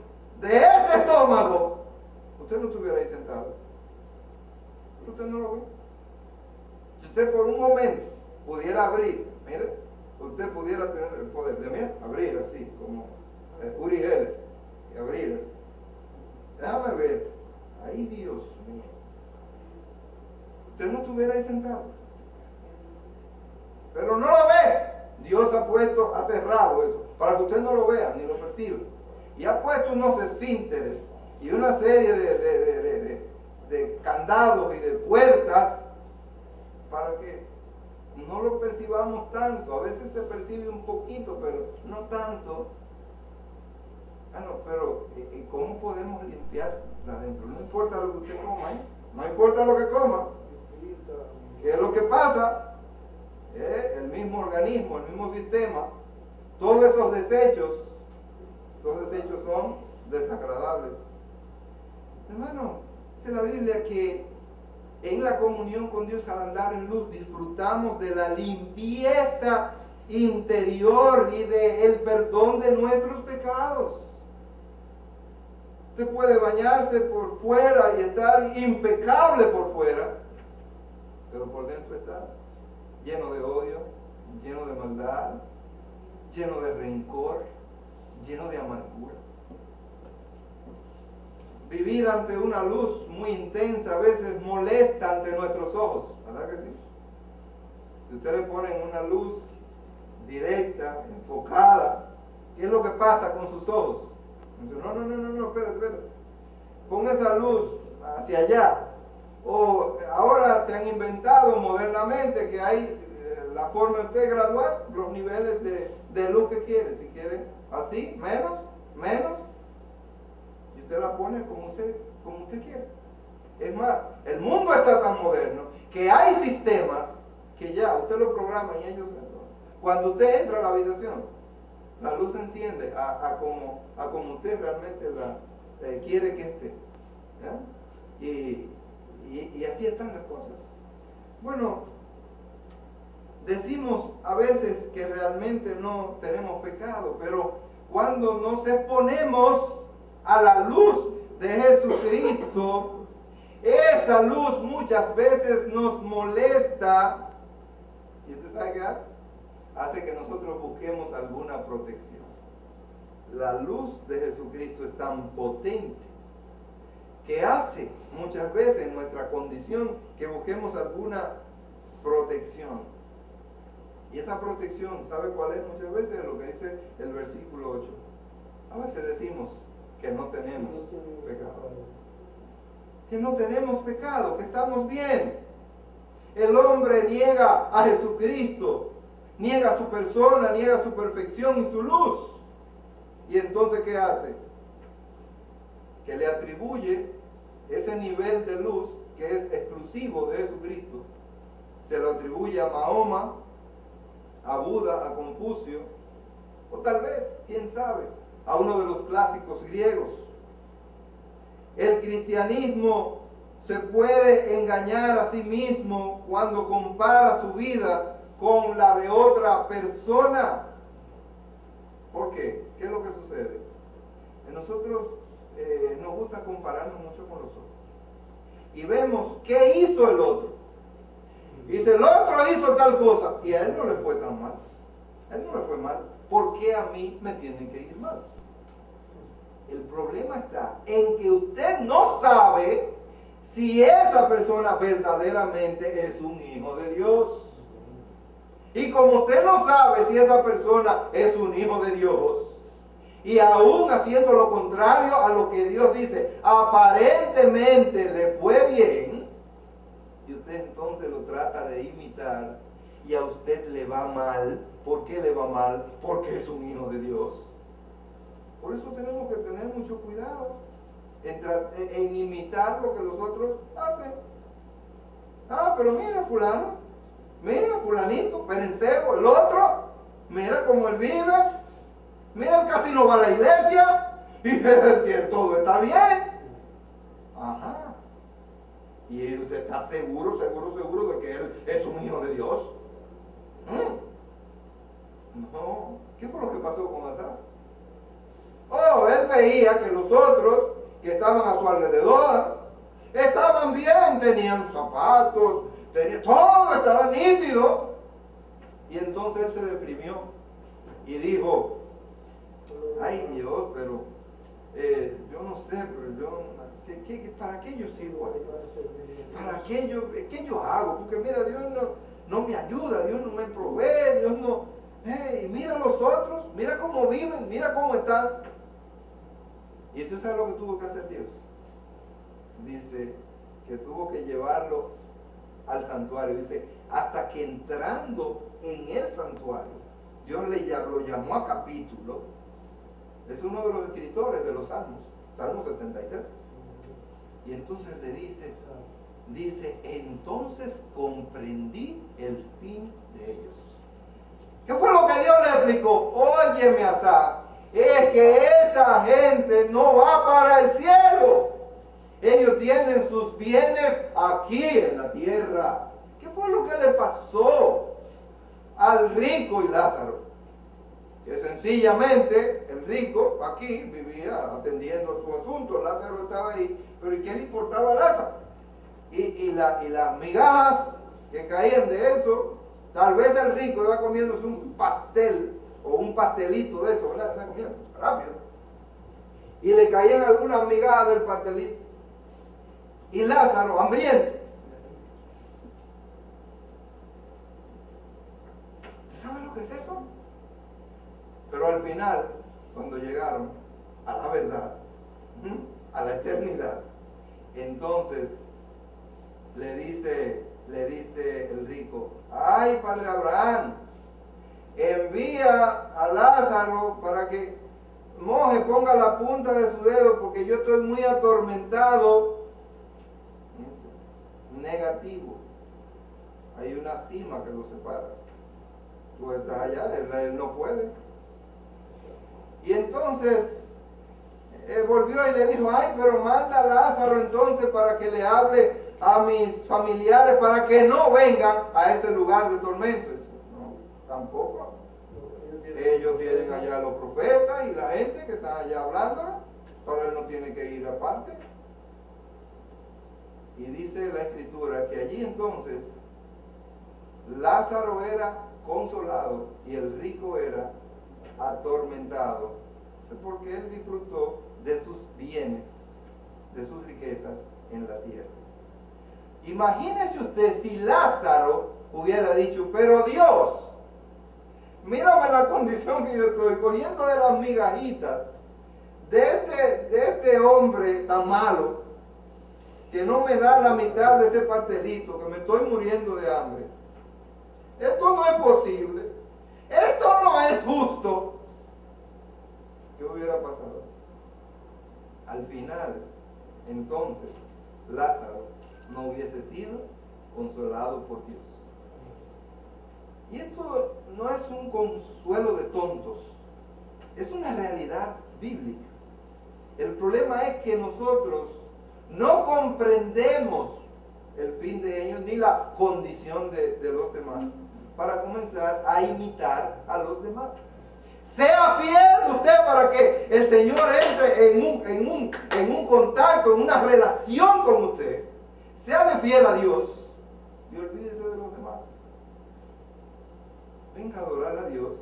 de ese estómago, usted no estuviera ahí sentado. Pero usted no lo ve. Si usted por un momento pudiera abrir, mire, usted pudiera tener el poder de, mira, abrir así, como Uri Geller, y abrir así. Déjame ver, ay Dios mío, usted no estuviera ahí sentado, pero no lo ve. Dios ha puesto, ha cerrado eso, para que usted no lo vea ni lo perciba. Y ha puesto unos esfínteres y una serie de candados y de puertas para que no lo percibamos tanto. A veces se percibe un poquito, pero no tanto. Bueno, pero ¿cómo podemos limpiar adentro? No importa lo que usted coma, ¿eh? No importa lo que coma. ¿Qué es lo que pasa? El mismo organismo, el mismo sistema, todos esos desechos son desagradables. Hermano, dice la Biblia que en la comunión con Dios, al andar en luz, disfrutamos de la limpieza interior y del perdón de nuestros pecados. Usted puede bañarse por fuera y estar impecable por fuera, pero por dentro está lleno de odio, lleno de maldad, lleno de rencor, lleno de amargura. Vivir ante una luz muy intensa a veces molesta ante nuestros ojos, ¿verdad que sí? Si usted le pone una luz directa, enfocada, ¿qué es lo que pasa con sus ojos? No, espérate. Pon esa luz hacia allá. O ahora se han inventado modernamente que hay la forma de usted graduar los niveles de luz que quiere. Si quiere así, menos, y usted la pone como usted quiere. Es más, el mundo está tan moderno que hay sistemas que ya usted lo programa y ellos cuando usted entra a la habitación, la luz se enciende a como usted realmente quiere que esté. ¿Ya? Y así están las cosas. Bueno, decimos a veces que realmente no tenemos pecado, pero cuando nos exponemos a la luz de Jesucristo, esa luz muchas veces nos molesta. ¿Y usted sabe qué hace? Hace que nosotros busquemos alguna protección. La luz de Jesucristo es tan potente que hace muchas veces en nuestra condición que busquemos alguna protección. Y esa protección, ¿sabe cuál es? Muchas veces lo que dice el versículo 8. A veces decimos que no tenemos pecado. Que no tenemos pecado, que estamos bien. El hombre niega a Jesucristo, niega su persona, niega su perfección y su luz. Y entonces, ¿qué hace? Que le atribuye ese nivel de luz que es exclusivo de Jesucristo. Se lo atribuye a Mahoma, a Buda, a Confucio, o tal vez, quién sabe, a uno de los clásicos griegos. El cristianismo se puede engañar a sí mismo cuando compara su vida con la de otra persona. ¿Por qué? ¿Qué es lo que sucede? Nosotros nos gusta compararnos mucho con los otros. Y vemos qué hizo el otro. Y dice, el otro hizo tal cosa. Y a él no le fue tan mal. A él no le fue mal. ¿Por qué a mí me tiene que ir mal? El problema está en que usted no sabe si esa persona verdaderamente es un hijo de Dios. Y como usted no sabe si esa persona es un hijo de Dios, y aún haciendo lo contrario a lo que Dios dice, aparentemente le fue bien, y usted entonces lo trata de imitar, y a usted le va mal. ¿Por qué le va mal? Porque es un hijo de Dios. Por eso tenemos que tener mucho cuidado en imitar lo que los otros hacen. Ah, pero mira fulano, mira fulanito, perencebo, el otro, mira cómo él vive, mira él casi no va a la iglesia, y todo está bien. Ajá. Y usted está seguro de que él es un hijo de Dios. No, ¿qué fue lo que pasó con Asaf? Oh, él veía que los otros que estaban a su alrededor estaban bien, tenían zapatos, todo estaba nítido. Y entonces él se deprimió y dijo, ay Dios, pero yo no sé, pero ¿para qué yo sirvo a Dios? ¿Para qué yo hago? Porque mira, Dios no me ayuda, Dios no me provee, Dios no... y mira los otros, mira cómo viven, mira cómo están. Y usted sabe lo que tuvo que hacer Dios. Dice que tuvo que llevarlo al santuario. Dice, hasta que entrando en el santuario, Dios lo llamó a capítulo. Es uno de los escritores de los Salmos, Salmo 73. Y entonces le dice, entonces comprendí el fin de ellos. ¿Qué fue lo que Dios le explicó? Óyeme, Asaf, es que esa gente no va para el cielo. Ellos tienen sus bienes aquí en la tierra. ¿Qué fue lo que le pasó al rico y Lázaro? Que sencillamente el rico aquí vivía atendiendo su asunto, Lázaro estaba ahí, pero ¿y qué le importaba a Lázaro? Y las migajas que caían de eso, tal vez el rico iba comiéndose un pastel o un pastelito de eso, ¿verdad? Estaba comiendo rápido. Y le caían algunas migajas del pastelito. Y Lázaro, hambriento. ¿Sabe lo que es eso? Pero al final, cuando llegaron a la verdad, a la eternidad, entonces le dice el rico, ay, Padre Abraham, envía a Lázaro para que moje, ponga la punta de su dedo, porque yo estoy muy atormentado. Negativo. Hay una cima que lo separa. Tú estás allá, él no puede. Y entonces volvió y le dijo, ay, pero manda a Lázaro entonces para que le hable a mis familiares para que no vengan a este lugar de tormento. No, tampoco. Ellos tienen allá a los profetas y la gente que está allá hablando, pero él no tiene que ir aparte. Y dice la escritura que allí entonces Lázaro era consolado y el rico era atormentado, porque él disfrutó de sus bienes, de sus riquezas en la tierra. Imagínese usted si Lázaro hubiera dicho, pero Dios, mírame la condición que yo estoy, cogiendo de las migajitas de este hombre tan malo, que no me da la mitad de ese pastelito, que me estoy muriendo de hambre. Esto no es posible. Esto no es justo. ¿Qué hubiera pasado? Al final, entonces, Lázaro no hubiese sido consolado por Dios. Y esto no es un consuelo de tontos, es una realidad bíblica. El problema es que nosotros no comprendemos el fin de ellos ni la condición de los demás para comenzar a imitar a los demás. Sea fiel usted para que el Señor entre en un contacto, en una relación con usted. Sea fiel a Dios y olvídese de los demás. Venga a adorar a Dios.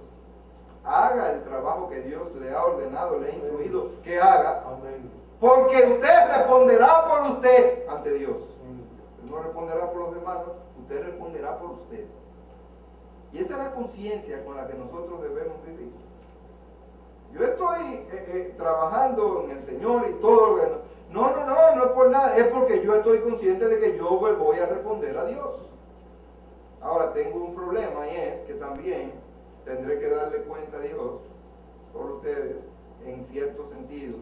Haga el trabajo que Dios le ha ordenado, le ha instruido que haga. Amén. Porque usted responderá por usted ante Dios. Usted no responderá por los demás, ¿no? Usted responderá por usted. Y esa es la conciencia con la que nosotros debemos vivir. Yo estoy trabajando en el Señor y todo. No es por nada. Es porque yo estoy consciente de que yo voy a responder a Dios. Ahora tengo un problema y es que también tendré que darle cuenta a Dios por ustedes en cierto sentido.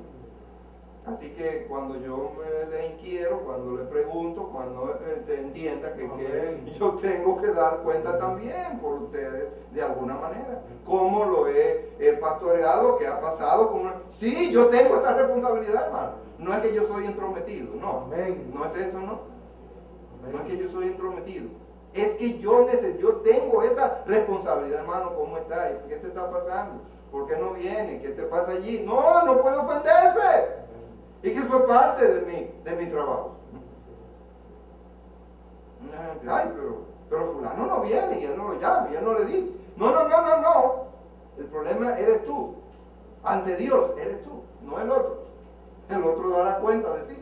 Así que cuando yo le inquiero, cuando le pregunto, cuando entienda que yo tengo que dar cuenta también por ustedes de alguna manera. Cómo lo he pastoreado, qué ha pasado. Sí, yo tengo esa responsabilidad, hermano. No es que yo soy entrometido, no. Amén. No es eso, ¿no? Amén. No es que yo soy entrometido. Es que yo tengo esa responsabilidad, hermano. ¿Cómo está? ¿Qué te está pasando? ¿Por qué no viene? ¿Qué te pasa allí? No puede ofenderse. Y que fue parte de mi trabajo. Una gente, ay, pero fulano no viene y él no lo llama y él no le dice. No. El problema eres tú. Ante Dios eres tú, no el otro. El otro dará cuenta de sí.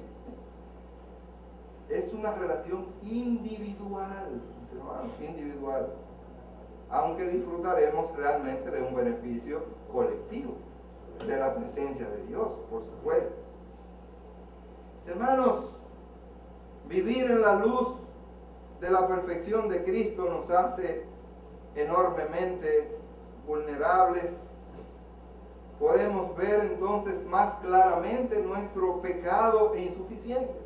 Es una relación individual, mis hermanos, individual. Aunque disfrutaremos realmente de un beneficio colectivo, de la presencia de Dios, por supuesto. Hermanos, vivir en la luz de la perfección de Cristo nos hace enormemente vulnerables. Podemos ver entonces más claramente nuestro pecado e insuficiencia.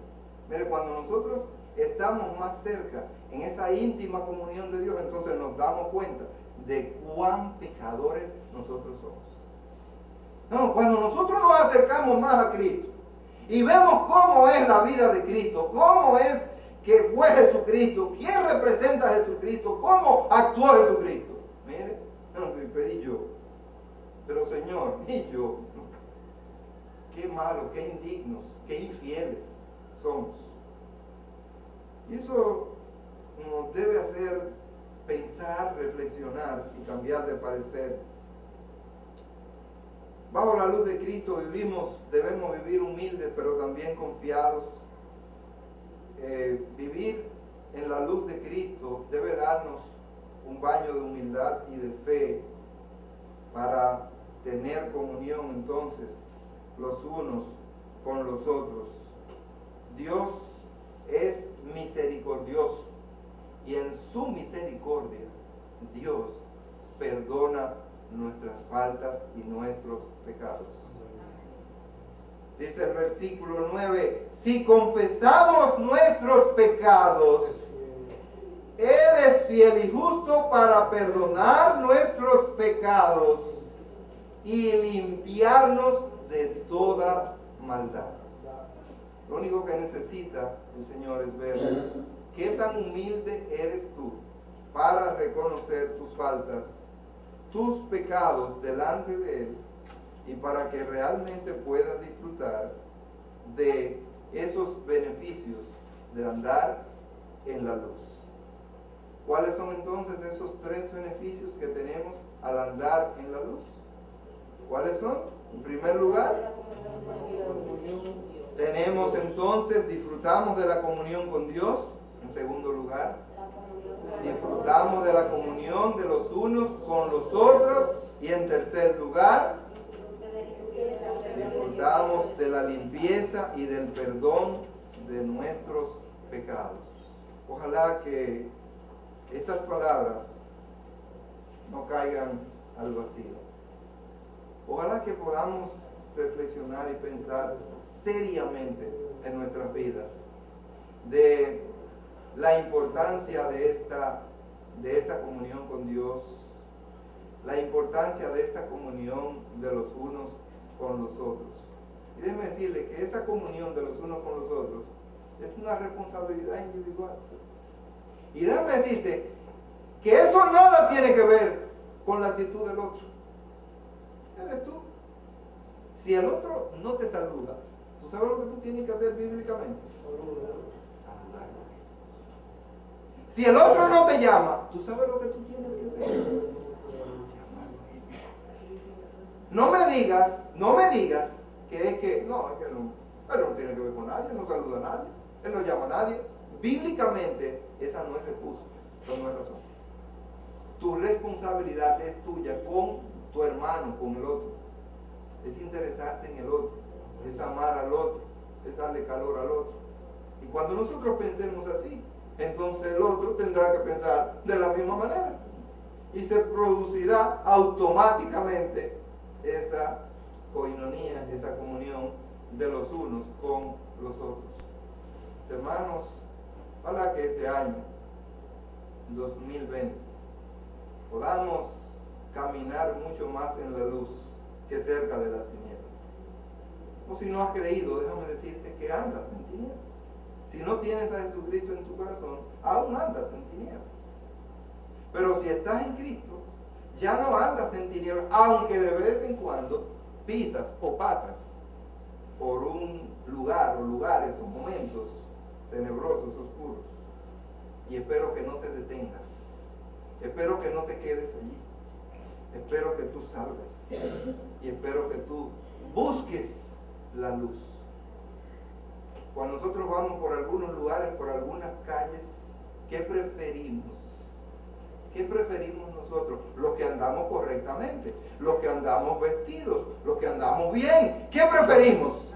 Mire, cuando nosotros estamos más cerca en esa íntima comunión de Dios, entonces nos damos cuenta de cuán pecadores nosotros somos. No, cuando nosotros nos acercamos más a Cristo y vemos cómo es la vida de Cristo, cómo es que fue Jesucristo, quién representa a Jesucristo, cómo actuó Jesucristo. Mire, pedí yo. Pero Señor, y yo, qué malo, qué indignos, qué infieles somos. Y eso nos debe hacer pensar, reflexionar y cambiar de parecer. Bajo la luz de Cristo debemos vivir humildes, pero también confiados. Vivir en la luz de Cristo debe darnos un baño de humildad y de fe para tener comunión entonces los unos con los otros. Dios es misericordioso y en su misericordia Dios perdona nuestras faltas y nuestros pecados. Dice el versículo 9, si confesamos nuestros pecados, Él es fiel y justo para perdonar nuestros pecados y limpiarnos de toda maldad. Lo único que necesita el Señor es ver qué tan humilde eres tú para reconocer tus faltas, tus pecados delante de Él, y para que realmente puedas disfrutar de esos beneficios de andar en la luz. ¿Cuáles son entonces esos tres beneficios que tenemos al andar en la luz? ¿Cuáles son? En primer lugar, tenemos entonces, disfrutamos de la comunión con Dios. En segundo lugar, disfrutamos de la comunión de los unos con los otros. Y en tercer lugar, disfrutamos de la limpieza y del perdón de nuestros pecados. Ojalá que estas palabras no caigan al vacío. Ojalá que podamos reflexionar y pensar seriamente en nuestras vidas de la importancia de esta comunión con Dios, la importancia de esta comunión de los unos con los otros. Y déjeme decirle que esa comunión de los unos con los otros es una responsabilidad individual. Y déjame decirte que eso nada tiene que ver con la actitud del otro. Eres tú. Si el otro no te saluda, ¿tú sabes lo que tú tienes que hacer bíblicamente? Saludarlo. Si el otro no te llama, ¿tú sabes lo que tú tienes que hacer? No me digas que es que no, él no tiene que ver con nadie, él no saluda a nadie, él no llama a nadie. Bíblicamente, esa no es excusa, esa no es razón. Tu responsabilidad es tuya con tu hermano, con el otro. Es interesarte en el otro, es amar al otro, es darle calor al otro. Y cuando nosotros pensemos así, entonces el otro tendrá que pensar de la misma manera. Y se producirá automáticamente esa coinonía, esa comunión de los unos con los otros. Hermanos, ojalá que este año 2020 podamos caminar mucho más en la luz que cerca de las tinieblas. O si no has creído, déjame decirte que andas en tinieblas. Si no tienes a Jesucristo en tu corazón, aún andas en tinieblas. Pero si estás en Cristo, ya no andas en tinieblas, aunque de vez en cuando pisas o pasas por un lugar o lugares o momentos tenebrosos, oscuros. Y espero que no te detengas. Espero que no te quedes allí. Espero que tú salgas. Y espero que tú busques la luz. Cuando nosotros vamos por algunos lugares, por algunas calles, ¿qué preferimos? ¿Qué preferimos nosotros? Los que andamos correctamente, los que andamos vestidos, los que andamos bien. ¿Qué preferimos?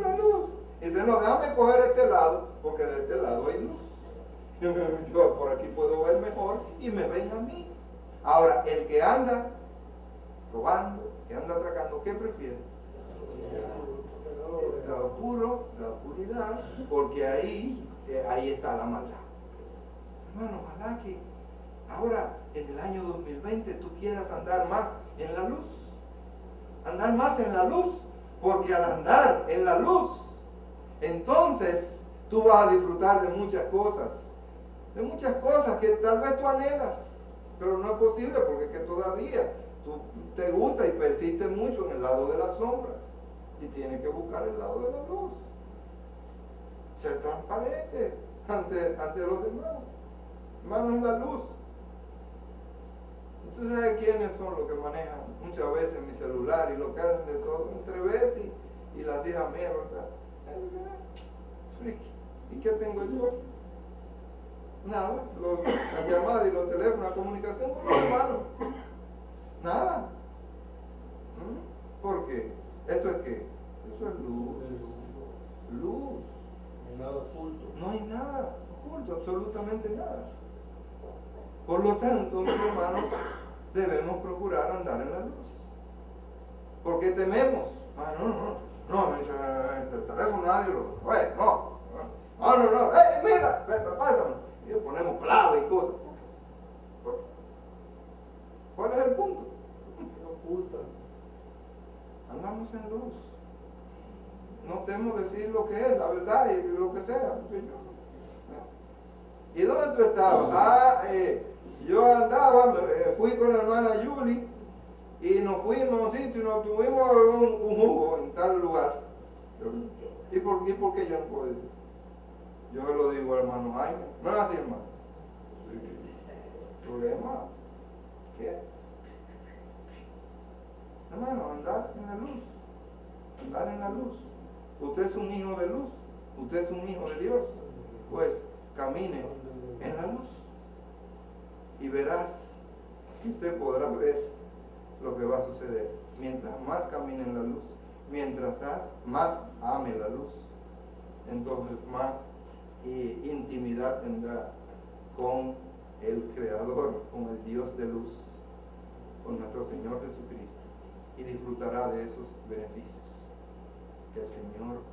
La luz. Y dice, no, déjame coger este lado, porque de este lado hay luz. Yo por aquí puedo ver mejor y me ven a mí. Ahora, el que anda robando, que anda atracando, ¿qué prefiere? El lado oscuro, la oscuridad, porque ahí está la maldad. Hermano, ojalá que ahora, en el año 2020, tú quieras andar más en la luz. Andar más en la luz, porque al andar en la luz, entonces tú vas a disfrutar de muchas cosas que tal vez tú anhelas, pero no es posible porque es que todavía tú te gusta y persistes mucho en el lado de la sombra y tienes que buscar el lado de la luz. Ser transparente ante los demás. Hermano, es la luz. ¿Usted sabe quiénes son los que manejan muchas veces mi celular y lo que hacen de todo? Entre Betty y las hijas mías, ¿verdad? ¿Y qué tengo yo? Nada, las llamadas y los teléfonos, la comunicación con los hermanos. Nada. ¿Por qué? ¿Eso es qué? Eso es luz. Luz. No hay nada oculto. No hay nada oculto, absolutamente nada. Por lo tanto, mis hermanos, debemos procurar andar en la luz. ¿Por qué tememos? No, el teléfono nadie lo... No, mira, pásame. Y le ponemos clave y cosas. ¿Cuál es el punto? Oculta. Andamos en luz. No temo decir lo que es, la verdad y lo que sea. ¿Y dónde tú estabas? Yo andaba, fui con la hermana Julie y nos fuimos a un sitio y nos tuvimos un jugo en tal lugar. ¿Y por qué yo no puedo ir? Yo se lo digo al hermano Jaime. No es así, hermano. ¿Problema? ¿Qué? Hermano, andar en la luz. Andar en la luz. Usted es un hijo de luz. Usted es un hijo de Dios. Pues camine en la luz. Y verás que usted podrá ver lo que va a suceder. Mientras más camine en la luz, mientras más ame la luz, entonces más intimidad tendrá con el Creador, con el Dios de luz, con nuestro Señor Jesucristo, y disfrutará de esos beneficios. Que el Señor